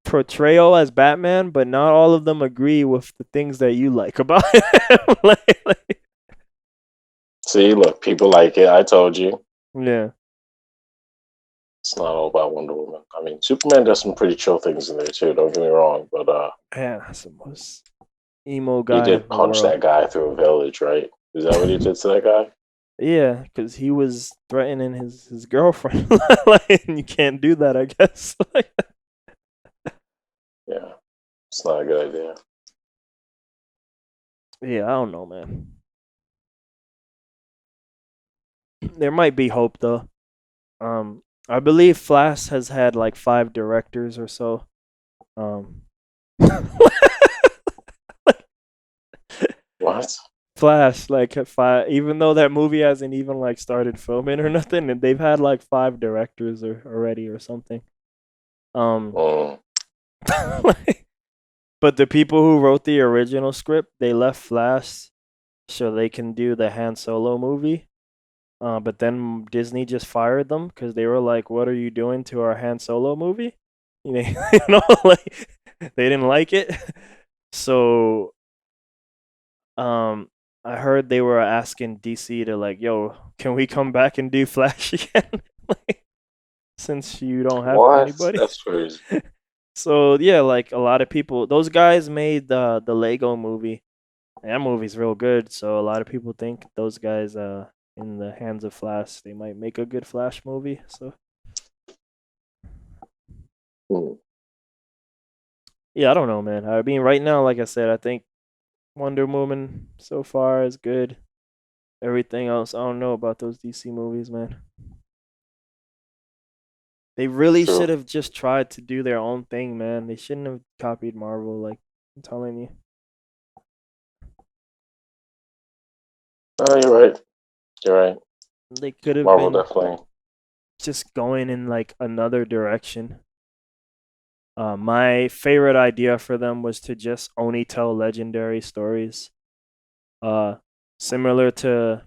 portrayal as Batman, but not all of them agree with the things that you like about him. See, look, people like it. I told you. Yeah. It's not all about Wonder Woman. I mean, Superman does some pretty chill things in there too. Don't get me wrong, but Yeah, that's the most emo he guy in did the punch world. that guy through a village, right? Is that what he did to that guy? Yeah, because he was threatening his girlfriend. And you can't do that, I guess. Yeah, it's not a good idea. Yeah, I don't know, man. There might be hope though. I believe Flash has had like 5 directors or so. What? Flash, like 5, even though that movie hasn't even like started filming or nothing, and they've had like 5 directors already or something. Mm. But the people who wrote the original script, they left Flash so they can do the Han Solo movie. But then Disney just fired them because they were like, "What are you doing to our Han Solo movie?" You know, like they didn't like it. So, I heard they were asking DC to like, "Yo, can we come back and do Flash again?" Like, since you don't have What? anybody. That's crazy. So yeah, like a lot of people, those guys made the Lego movie. And that movie's real good. So a lot of people think those guys in the hands of Flash, they might make a good Flash movie. So Mm. yeah, I don't know, man. I mean, right now, like I said, I think Wonder Woman so far is good. Everything else, I don't know about those DC movies, man. They really True. should have just tried to do their own thing, man. They shouldn't have copied Marvel, like I'm telling you. Oh, you're right. You're right. They could have Marvel been definitely. just going in like another direction. My favorite idea for them was to just only tell legendary stories, uh, similar to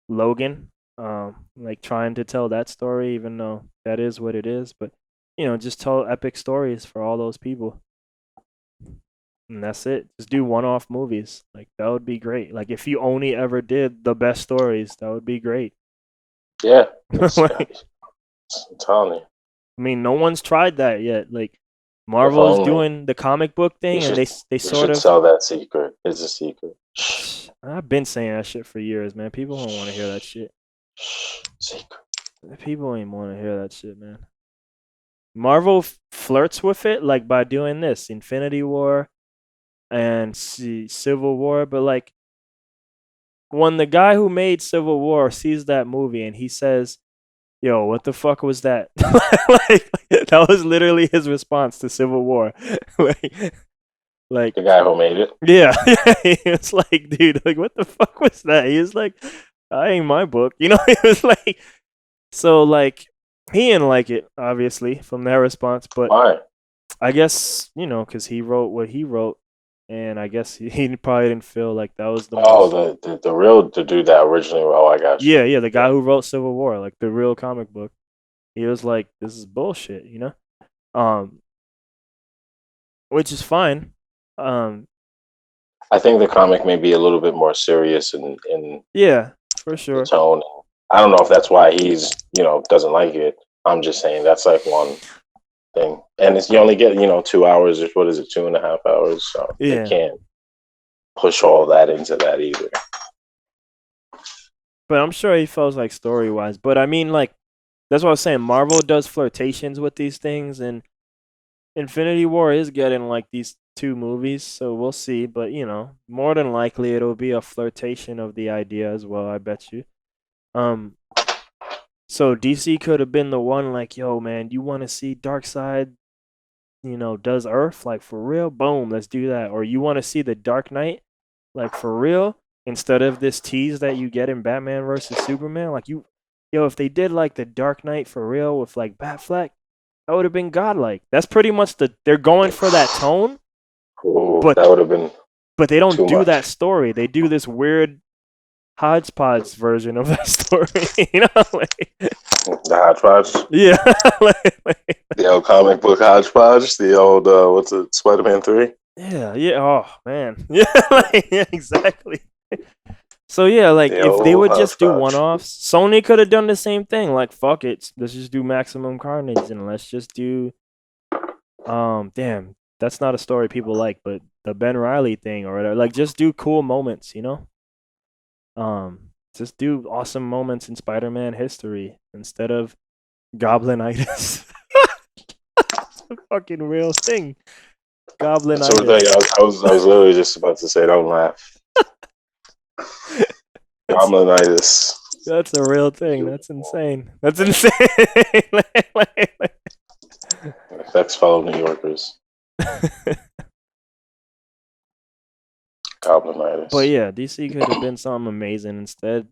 Logan, like trying to tell that story, even though that is what it is. But just tell epic stories for all those people, and that's it. Just do one-off movies. Like that would be great. Like if you only ever did the best stories, that would be great. Yeah, Like, I'm telling you. I mean, no one's tried that yet. Like If Marvel is only doing the comic book we thing, and should they we sort should of. sell that secret. It's a secret. I've been saying that shit for years, man. People don't want to hear that shit. Secret. People ain't want to hear that shit, man. Marvel flirts with it, like by doing this Infinity War and Civil War, but like when the guy who made Civil War sees that movie and he says, "Yo, what the fuck was that?" like that was literally his response to Civil War. like The guy who made it. yeah, it's like, dude, like what the fuck was that? He was like, "I ain't my book," It was like, so like he didn't like it, obviously, from their response, but Why? I guess because he wrote what he wrote, and I guess he probably didn't feel like that was the most. Oh, the real to do that originally. Oh, I got you. Yeah, the guy who wrote Civil War, like the real comic book, he was like, "This is bullshit," um, which is fine. Um, I think the comic may be a little bit more serious in yeah, for the sure. tone. I don't know if that's why he's doesn't like it. I'm just saying that's like one thing, and it's you only get 2 hours or what is it, 2.5 hours, so they Yeah, can't push all that into that either. but I'm sure he feels like story wise. But I mean, like that's what I was saying. Marvel does flirtations with these things, and Infinity War is getting like these two movies, so we'll see. But more than likely it'll be a flirtation of the idea as well. I bet you. Um, so DC could have been the one like, yo, man, you want to see Darkseid, does Earth like for real? Boom, let's do that. Or you want to see the Dark Knight like for real instead of this tease that you get in Batman versus Superman. Like if they did like the Dark Knight for real with like Batfleck, that would have been godlike. That's pretty much they're going for that tone, Ooh, but that would have been but they don't too do much. that story. They do this weird hodgepodge version of that story. The hodgepodge, Yeah. the old comic book hodgepodge, the old what's it, Spider-Man 3? Yeah. Oh man. Yeah. Yeah. Exactly. So yeah, like The if they old would just do hodgepodge. one-offs, Sony could have done the same thing. Like fuck it, let's just do Maximum Carnage and let's just do damn, that's not a story people like, but the Ben Riley thing or whatever. Like just do cool moments. Just do awesome moments in Spider-Man history instead of Goblinitis. A fucking real thing. Goblinitis. So I was literally just about to say, don't laugh. Goblinitis. That's a real thing. That's insane. That's insane. Affects fellow New Yorkers. Goblinitis. But yeah, DC could have been something amazing instead.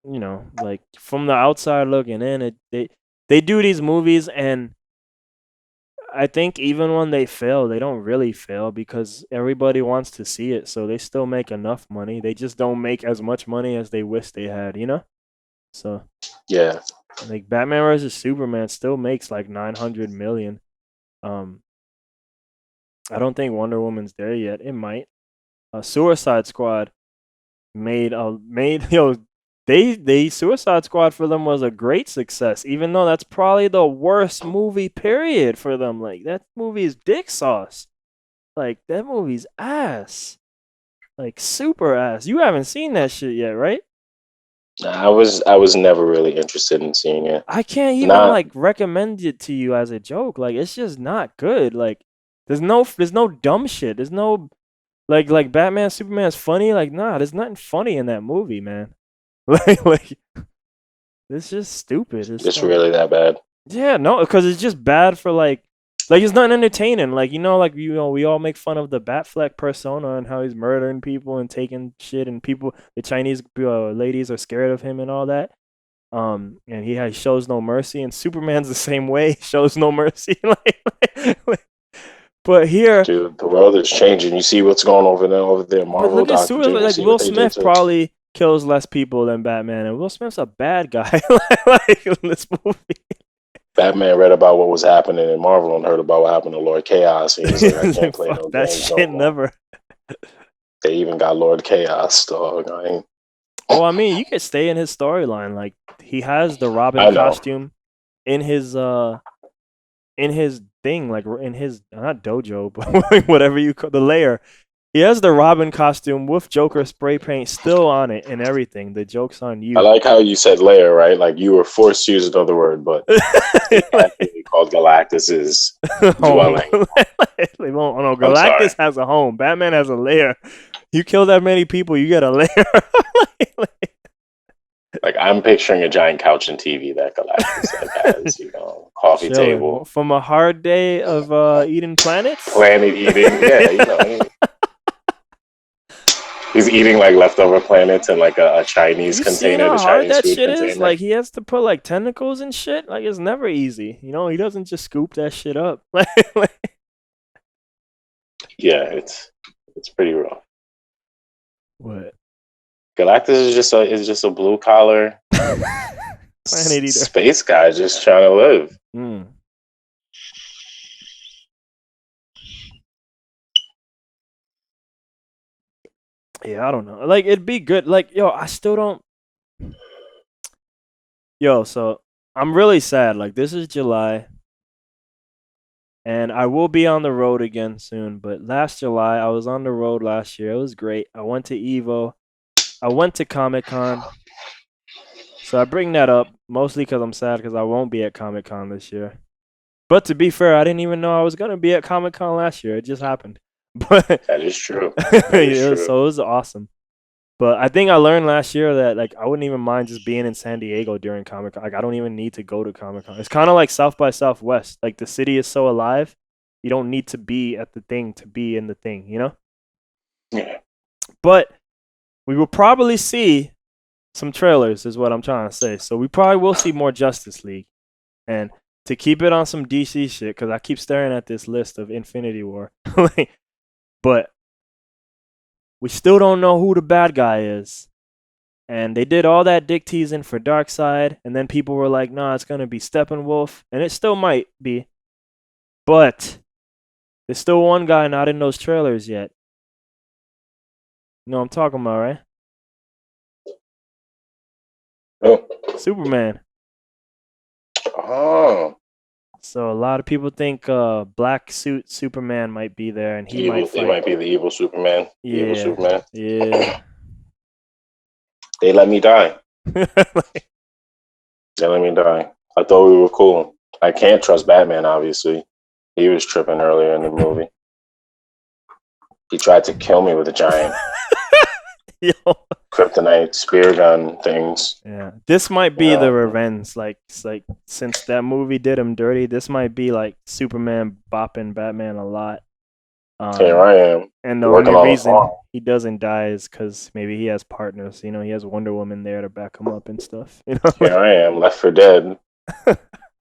Like from the outside looking in, they do these movies, and I think even when they fail, they don't really fail because everybody wants to see it, so they still make enough money. They just don't make as much money as they wish they had. So Yeah. like Batman vs Superman still makes like 900 million. I don't think Wonder Woman's there yet. It might. Suicide Squad made they Suicide Squad for them was a great success, even though that's probably the worst movie period for them. Like that movie is dick sauce. Like that movie's ass. Like super ass. You haven't seen that shit yet, right? I was never really interested in seeing it. I can't even Not like recommend it to you as a joke. Like it's just not good. Like there's no dumb shit. There's no like Batman Superman is funny. Like nah, there's nothing funny in that movie, man. like it's just stupid. it's really that bad. Yeah, no, because it's just bad for like it's not entertaining. Like we all make fun of the Batfleck persona and how he's murdering people and taking shit, and the Chinese ladies are scared of him and all that. And he shows no mercy, and Superman's the same way, shows no mercy. But here, dude, the world is changing. You see what's going over there. but Marvel, look at Doctor Doom. like See Will what they did Smith probably kills less people than Batman, and Will Smith's a bad guy. Like in this movie. Batman read about what was happening in Marvel and heard about what happened to Lord Chaos. And he's like, I can't play no that games shit no more. never. They even got Lord Chaos, dog. Well, I mean, you could stay in his storyline. Like he has the I Robin know. costume in his thing, like in his not dojo, but whatever you call the lair. He has the Robin costume with Joker spray paint still on it and everything. The joke's on you. I like how you said lair, right? Like you were forced to use another word, but actually called Galactus's dwelling. No, Galactus has a home. Batman has a lair. You kill that many people, you get a lair. Like I'm picturing a giant couch and TV that Galactus has, coffee table. From a hard day of eating planets? Planet eating, yeah, He's eating like leftover planets in like a Chinese container. How hard that shit container. is? Like he has to put like tentacles and shit. Like it's never easy. He doesn't just scoop that shit up. Yeah, it's pretty rough. What? Galactus is just a blue collar Planet eater. Space guy just trying to live. Yeah, I don't know. Like it'd be good. Like I still don't. So I'm really sad. Like this is July, and I will be on the road again soon. But last July, I was on the road last year. It was great. I went to Evo. I went to Comic-Con. So I bring that up mostly because I'm sad because I won't be at Comic-Con this year. But to be fair, I didn't even know I was gonna be at Comic-Con last year. It just happened. But that is true. So it was awesome. But I think I learned last year that like I wouldn't even mind just being in San Diego during Comic-Con. Like I don't even need to go to Comic-Con. It's kind of like South by Southwest. Like the city is so alive, you don't need to be at the thing to be in the thing, Yeah. But we will probably see some trailers is what I'm trying to say. So we probably will see more Justice League. And to keep it on some DC shit, because I keep staring at this list of Infinity War. But we still don't know who the bad guy is. And they did all that dick teasing for Darkseid, and then people were like, nah, it's going to be Steppenwolf. And it still might be. But there's still one guy not in those trailers yet. You know what I'm talking about, right? Oh. Superman. Oh. So a lot of people think black suit Superman might be there, and he might be the evil Superman. Yeah. Evil Superman. Yeah. They let me die. They let me die. I thought we were cool. I can't trust Batman, obviously. He was tripping earlier in the movie. He tried to kill me with a giant kryptonite spear gun things. Yeah. This might be the revenge. Like since that movie did him dirty, this might be like Superman bopping Batman a lot. Here I am. And the only reason he doesn't die is because maybe he has partners. He has Wonder Woman there to back him up and stuff. Here I am, left for dead.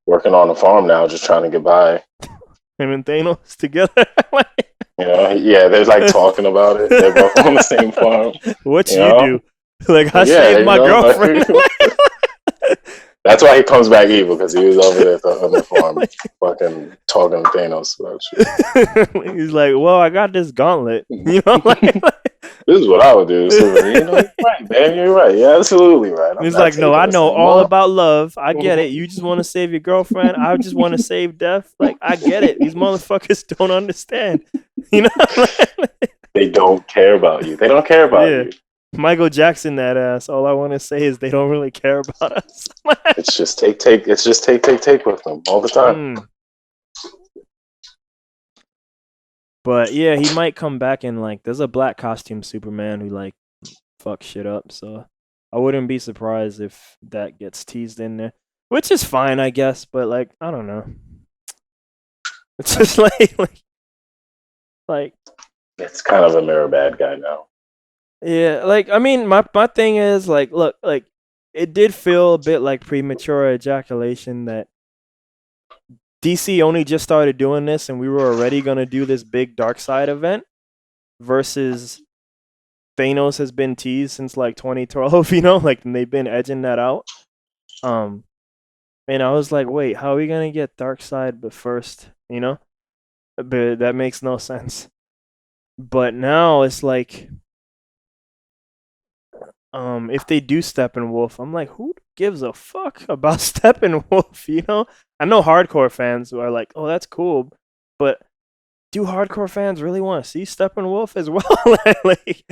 Working on a farm now, just trying to get by. Him and Thanos together. They're like talking about it. They're both on the same farm. What you do? Like I saved my girlfriend. That's why he comes back evil, because he was over there on the farm, fucking talking to Thanos about shit. He's like, "Well, I got this gauntlet." This is what I would do. So, you're right, man. You're right. You're absolutely right. He's like, "No, I know all about love. I get it. You just want to save your girlfriend. I just want to save Death. Like, I get it. These motherfuckers don't understand. They don't care about you. They don't care about you. Michael Jackson, that ass. All I want to say is they don't really care about us. It's just take. It's just take with them all the time. But yeah, he might come back in like there's a black costume Superman who like fucks shit up. So I wouldn't be surprised if that gets teased in there, which is fine, I guess. But like I don't know. It's just like it's kind of a mirror bad guy now. Yeah, like I mean, my thing is like, look, like it did feel a bit like premature ejaculation that DC only just started doing this, and we were already gonna do this big Dark Side event versus Thanos has been teased since like 2012. Like and they've been edging that out. And I was like, wait, how are we gonna get Dark Side but first? But that makes no sense. But now it's like, if they do Steppenwolf, I'm like, who gives a fuck about Steppenwolf? I know hardcore fans who are like, oh, that's cool, but do hardcore fans really want to see Steppenwolf as well? like,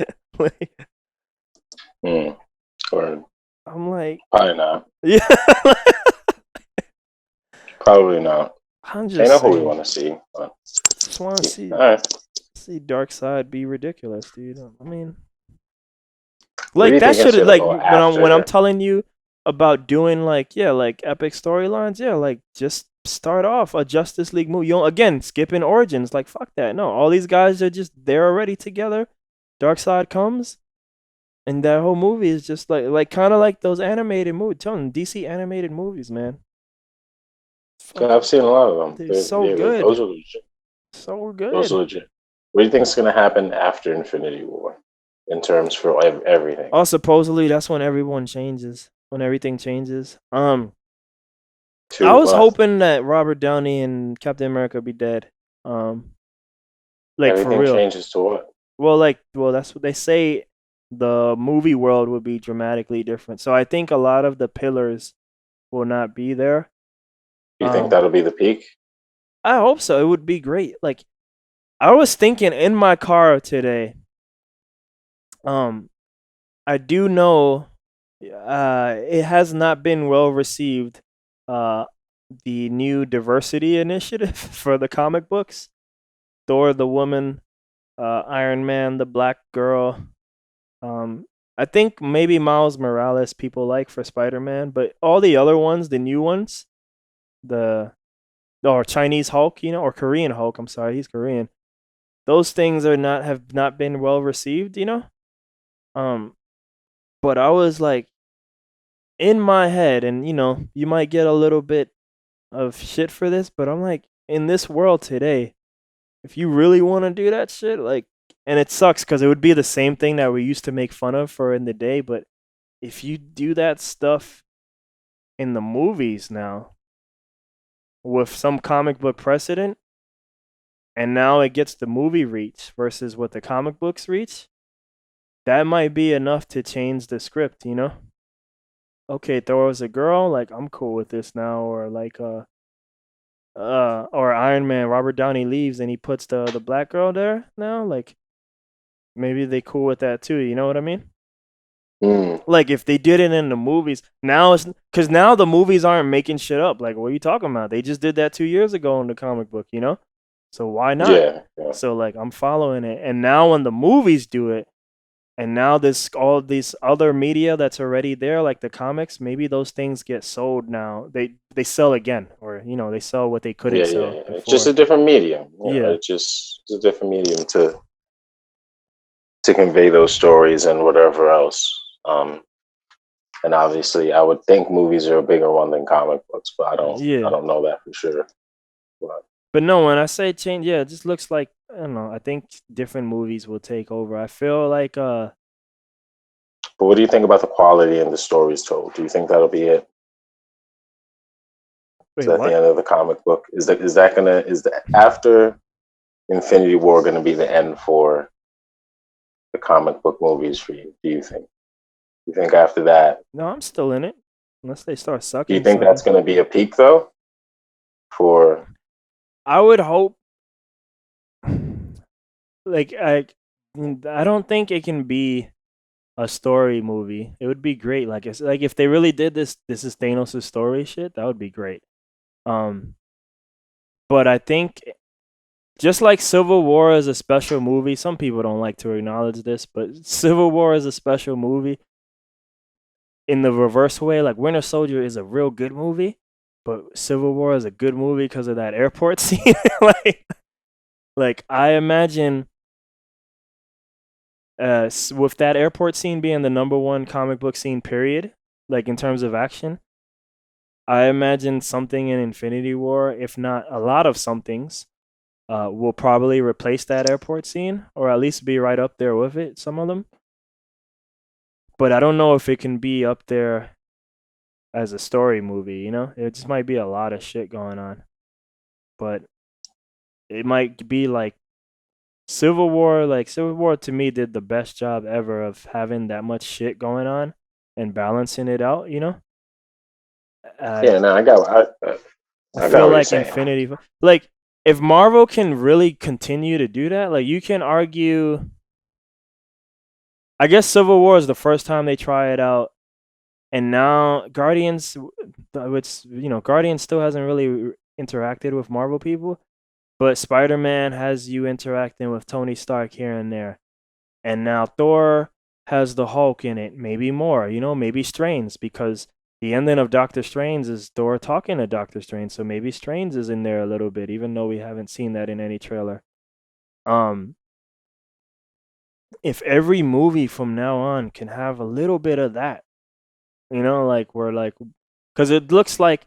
Or I'm like, probably not. yeah, Probably not. I'm They know just who we saying, want to see. But just want to see all right. Dark Side be ridiculous, dude. I mean, What do like you that think should it's have gonna like go when I'm after? telling you about doing like epic storylines, like just start off a Justice League movie. Again, skipping origins, like fuck that. No, all these guys are just they're already together. Darkseid comes, and that whole movie is just like kind of like those animated movies. Tell them DC animated movies, man. Yeah, I've seen a lot of them. They're so Those good, are legit. so Those are good. legit. What do you think is gonna happen after Infinity War in terms for everything? Oh, supposedly that's when everyone changes, when everything changes. I To was what? hoping that Robert Downey and Captain America be dead. Like for Everything real. changes to what? Well, that's what they say. The movie world would be dramatically different. So I think a lot of the pillars will not be there. Do you think that'll be the peak? I hope so. It would be great. Like I was thinking in my car today. I do know, it has not been well received. Uh, the new diversity initiative for the comic books. Thor, the woman, Iron Man, the black girl. Um, I think maybe Miles Morales people like for Spider Man, but all the other ones, the new ones, the or Chinese Hulk, or Korean Hulk. I'm sorry, he's Korean. Those things have not been well received. Um, but I was like in my head, and you might get a little bit of shit for this, but I'm like in this world today, if you really want to do that shit, like, and it sucks because it would be the same thing that we used to make fun of for in the day, but if you do that stuff in the movies now with some comic book precedent, and now it gets the movie reach versus what the comic books reach, that might be enough to change the script. Okay, Thor was a girl, like I'm cool with this now, or like or Iron Man, Robert Downey leaves and he puts the black girl there now, like maybe they cool with that too, you know what I mean? Mm. Like if they did it in the movies, now it's because now the movies aren't making shit up. Like what are you talking about? They just did that 2 years ago in the comic book. So why not? Yeah, yeah. So like I'm following it, and now when the movies do it, and now this all these other media that's already there, like the comics, maybe those things get sold now. They sell again, or they sell what they couldn't Yeah. sell It's just before. a different medium. Yeah, It's a different medium to convey those stories and whatever else. And obviously, I would think movies are a bigger one than comic books, but I yeah. don't know that for sure. But But no, when I say change, yeah, it just looks like I don't know. I think different movies will take over. I feel like but what do you think about the quality and the stories told? Do you think that'll be it? Is wait, that the what? end of the comic book? Is that gonna is the after Infinity War gonna be the end for the comic book movies for you? Do you think? You think after that? No, I'm still in it. Unless they start Do you sucking think that's some. gonna be a peak though? For I would hope. Like I don't think it can be a story movie. It would be great. Like it's like if they really did this is Thanos' story shit, that would be great. Um, but I think just like Civil War is a special movie, some people don't like to acknowledge this, but Civil War is a special movie in the reverse way. Like Winter Soldier is a real good movie, but Civil War is a good movie because of that airport scene. like I imagine with that airport scene being the number one comic book scene, period, like in terms of action, I imagine something in Infinity War, if not a lot of somethings, will probably replace that airport scene, or at least be right up there with it. Some of them, but I don't know if it can be up there as a story movie. You know, it just might be a lot of shit going on, but it might be like Civil War. Like Civil War to me did the best job ever of having that much shit going on and balancing it out. You know, Yeah, no, I got I what feel you're like saying. Infinity, like if Marvel can really continue to do that, like you can argue. I guess Civil War is the first time they try it out, and now Guardians, which Guardians still hasn't really interacted with Marvel people, but Spider-Man has you interacting with Tony Stark here and there, and now Thor has the Hulk in it, maybe more, maybe Strange, because the ending of Doctor Strange is Thor talking to Doctor Strange, so maybe Strange is in there a little bit, even though we haven't seen that in any trailer. If every movie from now on can have a little bit of that, like we're like, because it looks like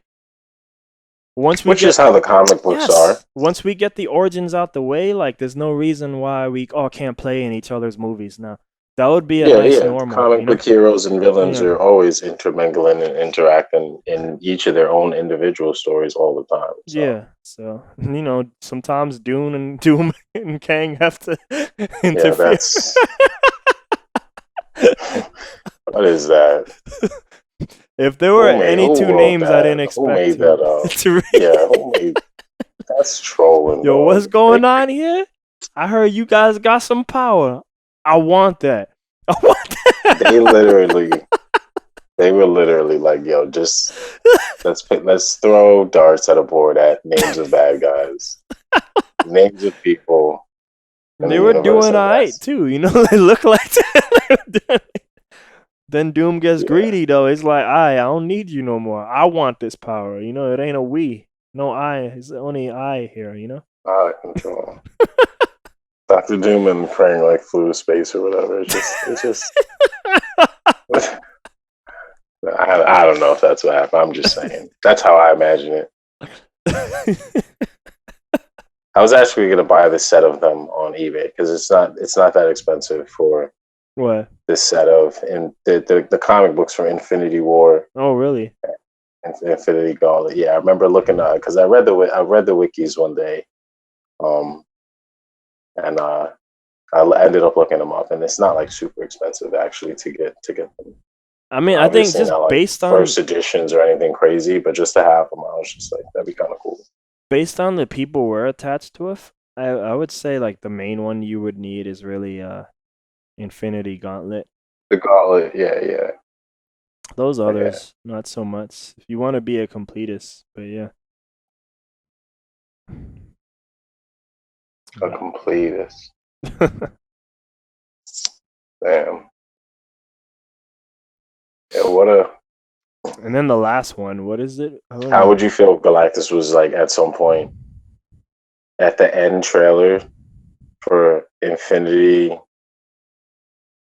Which is how the comic books are. Once we get the origins out the way, like there's no reason why we all can't play in each other's movies now. That would be a nice normal. Comic book heroes and villains are always intermingling and interacting in each of their own individual stories all the time. So. Yeah, so sometimes Doom and Kang have to interfere. Yeah, that's what is that? If there were any two names I didn't expect, who made that up? Yeah, who made that's trolling. Yo, what's going on here? I heard you guys got some power. I want that. I want that. They were literally like, yo, just let's throw darts at a board at names of bad guys, names of people. They were doing alright too, They look like that. Then Doom gets greedy though. It's like, I don't need you no more. I want this power. It ain't a we. No I. It's only I here. I control. Dr. Doom and Krang like flew to space or whatever. It's just. I don't know if that's what happened. I'm just saying. That's how I imagine it. I was actually gonna buy this set of them on eBay because it's not that expensive for what this set of the comic books from Infinity War. Oh, really? Infinity Gauntlet. Yeah, I remember looking because I read the wikis one day, and I ended up looking them up, and it's not like super expensive actually to get them. I mean, I think just based on first editions or anything crazy, but just to have them, I was just like, that'd be kind of cool. Based on the people we're attached to it, I would say like the main one you would need is really Infinity Gauntlet. The Gauntlet, yeah. Those others, not so much. If you want to be a completist, but yeah. A completist. Damn. Yeah, And then the last one, what is it? How would you feel if Galactus was like at some point at the end trailer for Infinity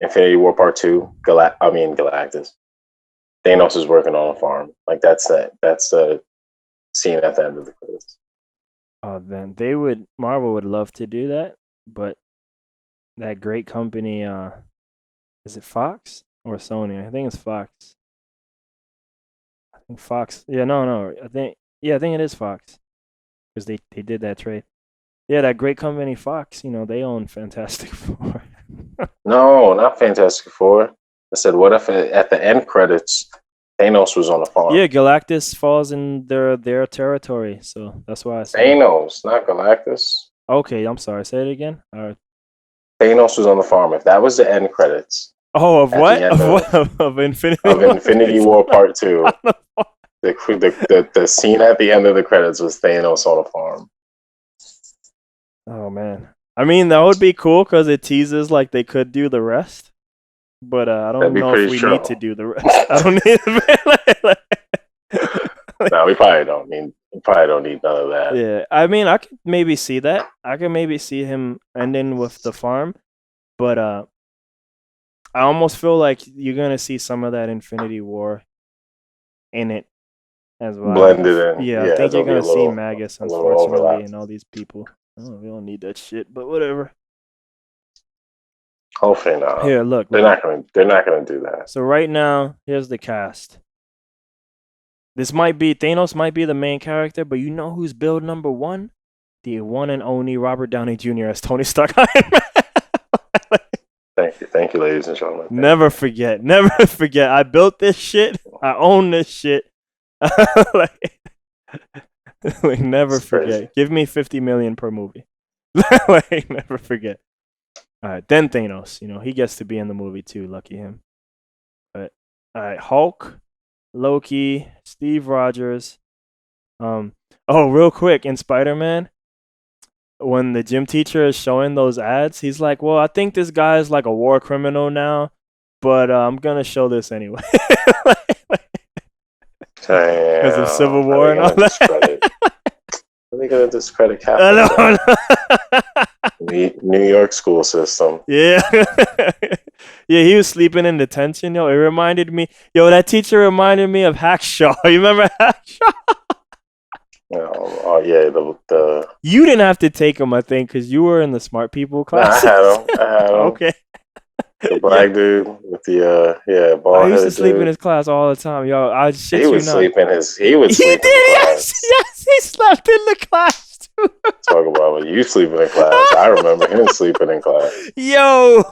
War Part 2? Galactus. Thanos is working on a farm. Like that's the scene at the end of the credits. Oh, then Marvel would love to do that, but that great company, is it Fox or Sony? I think it's Fox. I think Fox. Yeah, no. I think it is Fox because they did that trade. Yeah, that great company Fox. They own Fantastic Four. No, not Fantastic Four. I said, what if at the end credits, Thanos was on a farm? Yeah, Galactus falls in their territory, so that's why I said Thanos, not Galactus. Okay, I'm sorry. Say it again. Thanos was on the farm. If that was the end credits. Oh, of what? Of Infinity War? Of Infinity War Part 2. The scene at the end of the credits was Thanos on a farm. Oh, man. I mean, that would be cool because it teases like they could do the rest. But I don't know if we need to do the rest. I don't need No, we probably don't need none of that. Yeah, I mean, I could maybe see that. I could maybe see him ending with the farm. But I almost feel like you're going to see some of that Infinity War in it as well. Blended in. Yeah, I think you're there'll be gonna see a Magus, little unfortunately, overlap. and all these people. Oh, we don't need that shit, but whatever. Hopefully not. Here, look. They're not gonna do that. So right now, here's the cast. Thanos might be the main character, but you know who's build number one? The one and only Robert Downey Jr. as Tony Stark Iron Man. Thank you, ladies and gentlemen. Never forget. I built this shit. I own this shit. like, never forget. Crazy. Give me $50 million per movie. Never forget. All right, then Thanos. He gets to be in the movie too. Lucky him. But all right, Hulk, Loki, Steve Rogers. Real quick, in Spider-Man, when the gym teacher is showing those ads, he's like, well, I think this guy is like a war criminal now, but I'm going to show this anyway. Because of Civil War and all that. Are they going to discredit Cap? New York school system. Yeah. Yeah, he was sleeping in detention. It reminded me. That teacher reminded me of Hackshaw. You remember Hackshaw? Oh yeah, the You didn't have to take him, I think, because you were in the smart people class. I had him. Okay. The black dude with the bald. I used to sleep in his class all the time. I shit he you would not. sleep in his. He would sleep did, in class. Yes, he slept in the class too. Talk about when you sleeping in class. I remember him sleeping in class. Yo.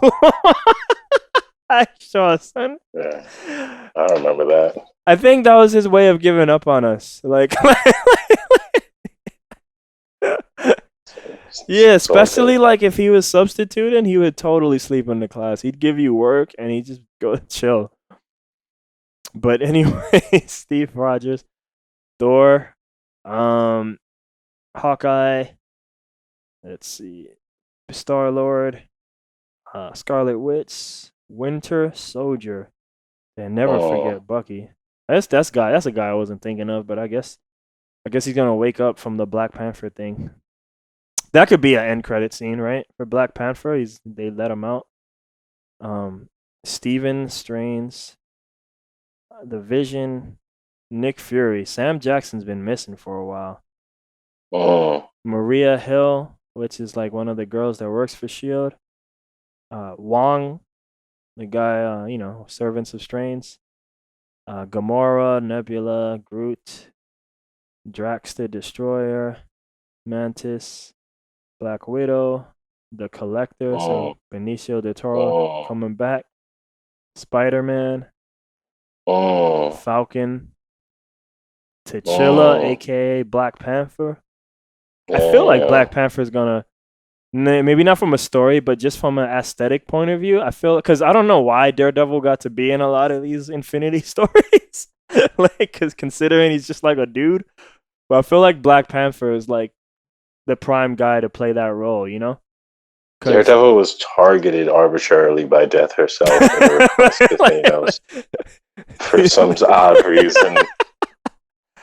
I saw, son. Yeah, I remember that. I think that was his way of giving up on us. Yeah, especially if he was substituting, he would totally sleep in the class. He'd give you work and he'd just go chill. But anyway, Steve Rogers, Thor, Hawkeye, let's see, Star-Lord, Scarlet Witch, Winter Soldier, and never forget Bucky. That's a guy I wasn't thinking of, but I guess he's gonna wake up from the Black Panther thing. That could be an end credit scene, right? For Black Panther, they let him out. Stephen Strange, The Vision, Nick Fury. Sam Jackson's been missing for a while. Maria Hill, which is like one of the girls that works for S.H.I.E.L.D. Wong, the guy, Servants of Strange. Gamora, Nebula, Groot, Drax the Destroyer, Mantis, Black Widow, The Collector, so Benicio del Toro coming back, Spider-Man, Falcon, T'Challa, aka Black Panther. I feel like Black Panther is gonna, maybe not from a story, but just from an aesthetic point of view. I feel, because I don't know why Daredevil got to be in a lot of these Infinity stories, because considering he's just like a dude, but I feel like Black Panther is like the prime guy to play that role, Daredevil was targeted arbitrarily by Death herself for some odd reason.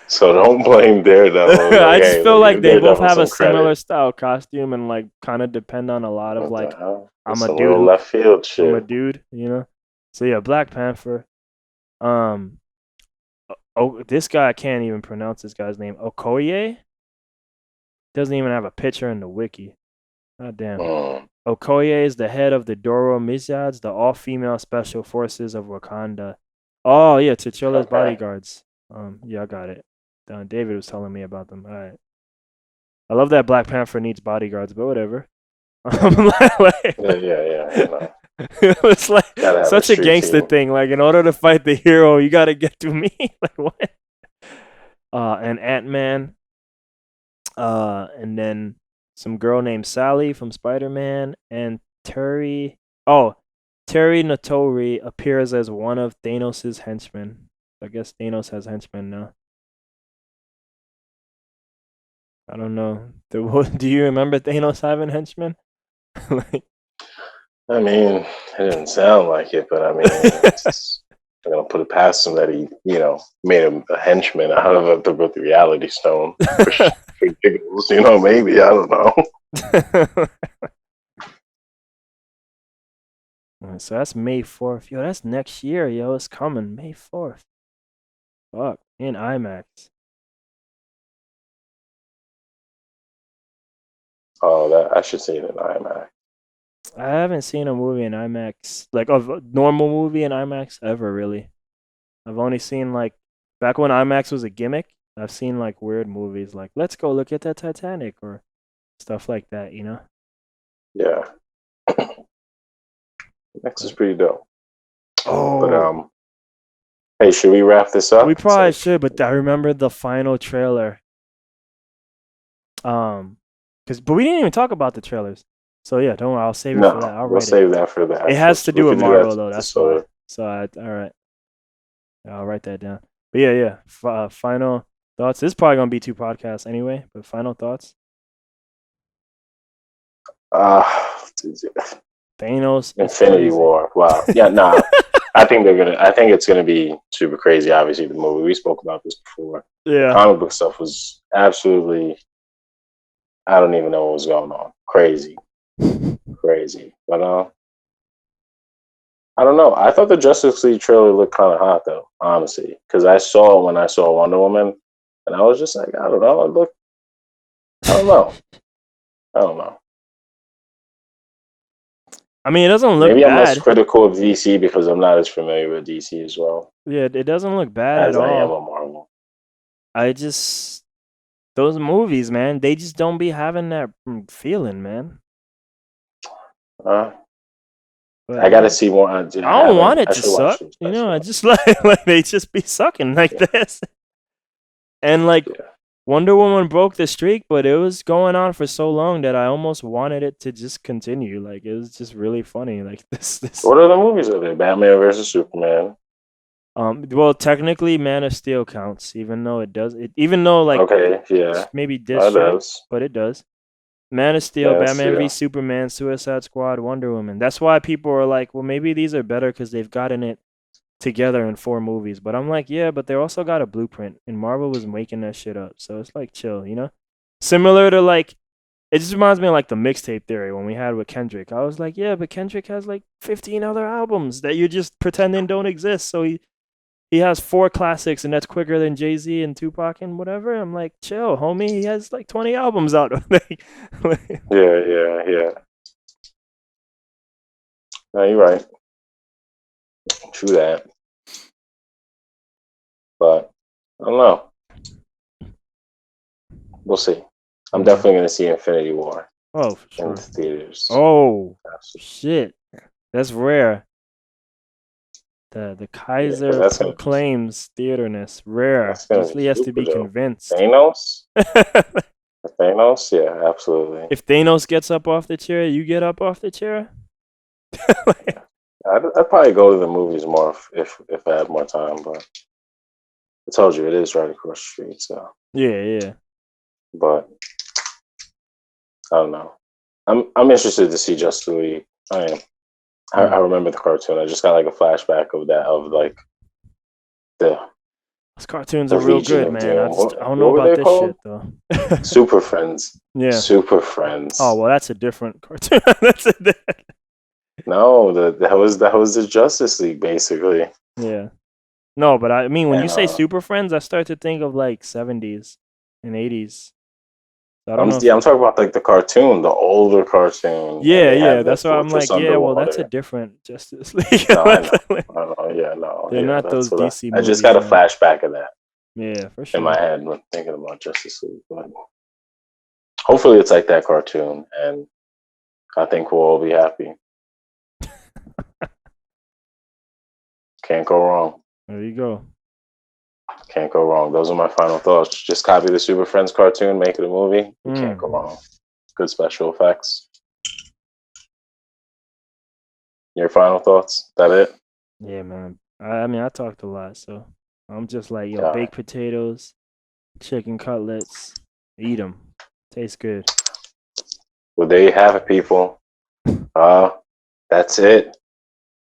So don't blame Daredevil. I just feel like they both have a similar style costume and kind of depend on a lot of I'm a dude. Left field shit. I'm a dude, So yeah, Black Panther. This guy, I can't even pronounce this guy's name. Okoye? Doesn't even have a picture in the wiki. God damn. Okoye is the head of the Doro Mizads, the all-female special forces of Wakanda. Oh yeah, T'Challa's bodyguards. Yeah, I got it. David was telling me about them. All right. I love that Black Panther needs bodyguards, but whatever. Yeah. It's like such a gangster thing. Like, in order to fight the hero, you got to get through me. Like, what? And Ant-Man. And then some girl named Sally from Spider-Man. And Terry Notori appears as one of Thanos' henchmen. I guess Thanos has henchmen now. I don't know. Do you remember Thanos having henchmen? I mean, it didn't sound like it, but I mean, I'm gonna put it past him that he, made him a henchman out of the Reality Stone. Maybe, I don't know. So that's May 4th. Yo, that's next year, yo. It's coming. May 4th. Fuck. in IMAX. Oh, that I should see it in IMAX. I haven't seen a movie in IMAX, like a normal movie in IMAX ever, really. I've only seen like back when IMAX was a gimmick. I've seen like weird movies like let's go look at the Titanic or stuff like that, you know? Yeah, IMAX is pretty dope. But Oh, hey, should we wrap this up? we It's probably like, should, but I remember the final trailer. But we didn't even talk about the trailers. So yeah, don't worry, I'll save it for that. no, I'll we'll write it. save that for the It actual. has to We do with could do that Marvel though, that's so why. So all right. I'll write that down. But yeah. Final thoughts. This is probably gonna be 2 podcasts anyway. But final thoughts. uh Thanos is Infinity crazy. War. Wow. Yeah, nah. I think it's gonna be super crazy, obviously, the movie. We spoke about this before. The Yeah. comic book stuff was absolutely, I don't even know what was going on. Crazy. Crazy. But I don't know. I thought the Justice League trailer looked kind of hot though, honestly, because I saw it when I saw Wonder Woman, and I was just like, I don't know. I don't know. I don't know. I mean, it doesn't look Maybe I'm less bad. critical of DC because I'm not as familiar with DC as well Yeah, it doesn't look bad at as I am all. with Marvel. I just those movies, man, they just don't be having that feeling, man. Uh, But I gotta see more. I don't want it I to should watch suck. them. You know, I just like they just be sucking like this. And like Yeah. Wonder Woman broke the streak, but it was going on for so long that I almost wanted it to just continue. Like it was just really funny. Like this. What other movies are there? Batman versus Superman. Well, technically, Man of Steel counts, even though even though like Okay, yeah, maybe this that shouldn't, does. but it does. Man of Steel, Man of Batman v Steel. Superman, Suicide Squad, Wonder Woman. That's why people are like, well, maybe these are better because they've gotten it together in 4 movies. But I'm like, yeah, but they also got a blueprint, and Marvel was making that shit up. So it's like chill, you know? Similar to like, it just reminds me of like the mixtape theory when we had with Kendrick. I was like, yeah, but Kendrick has like 15 other albums that you're just pretending don't exist. So he has 4 classics, and that's quicker than Jay-Z and Tupac and whatever. I'm like, chill, homie. He has like 20 albums out. Yeah. No, you're right. True that. But I don't know. We'll see. I'm definitely gonna see Infinity War Oh, for in sure. the theaters. Oh, Absolutely. shit. That's rare. The Kaiser that's gonna be- proclaims theaterness. Rare. That's gonna Usually be has to super be dope. convinced. Thanos? Thanos? Yeah, absolutely. If Thanos gets up off the chair, you get up off the chair? I'd probably go to the movies more if I had more time, but I told you it is right across the street, so. Yeah. But I don't know. I'm interested to see Justice League. I am. I remember the cartoon. I just got like a flashback of that, of like the Those cartoons the are real Legion good, of man. I Doom. don't know What were about they this called? shit, though. Super Friends. Yeah. Super Friends. Oh, well, that's a different cartoon. No, that was the Justice League basically. Yeah. No, but I mean, when you And, say Super Friends, I start to think of like 70s and 80s. So I don't know. I'm talking about like the cartoon, the older cartoon. Yeah. That's why I'm like, yeah, well, Underwater. that's a different Justice League. No, I know. Yeah, no. They're not that's those what DC I movies. just got a man. flashback of that Yeah, for sure. in my head when thinking about Justice League. But hopefully it's like that cartoon, and I think we'll all be happy. Can't go wrong. There you go. Can't go wrong. Those are my final thoughts. Just copy the Super Friends cartoon, make it a movie. You can't go wrong. Good special effects. Your final thoughts? That it? Yeah, man. I mean, I talked a lot, so I'm just like, yo, Yeah. baked potatoes, chicken cutlets, eat them. Tastes good. Well, there you have it, people. That's it.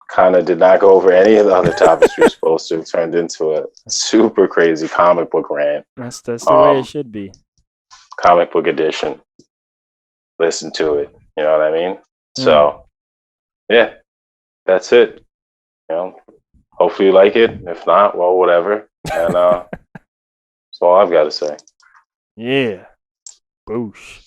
Kind of did not go over any of the other topics we were supposed to. It turned into a super crazy comic book rant. That's the way it should be. Comic book edition. Listen to it. You know what I mean? So, yeah, that's it. You know, hopefully you like it. If not, well, whatever. And That's all I've got to say. Yeah. Boosh.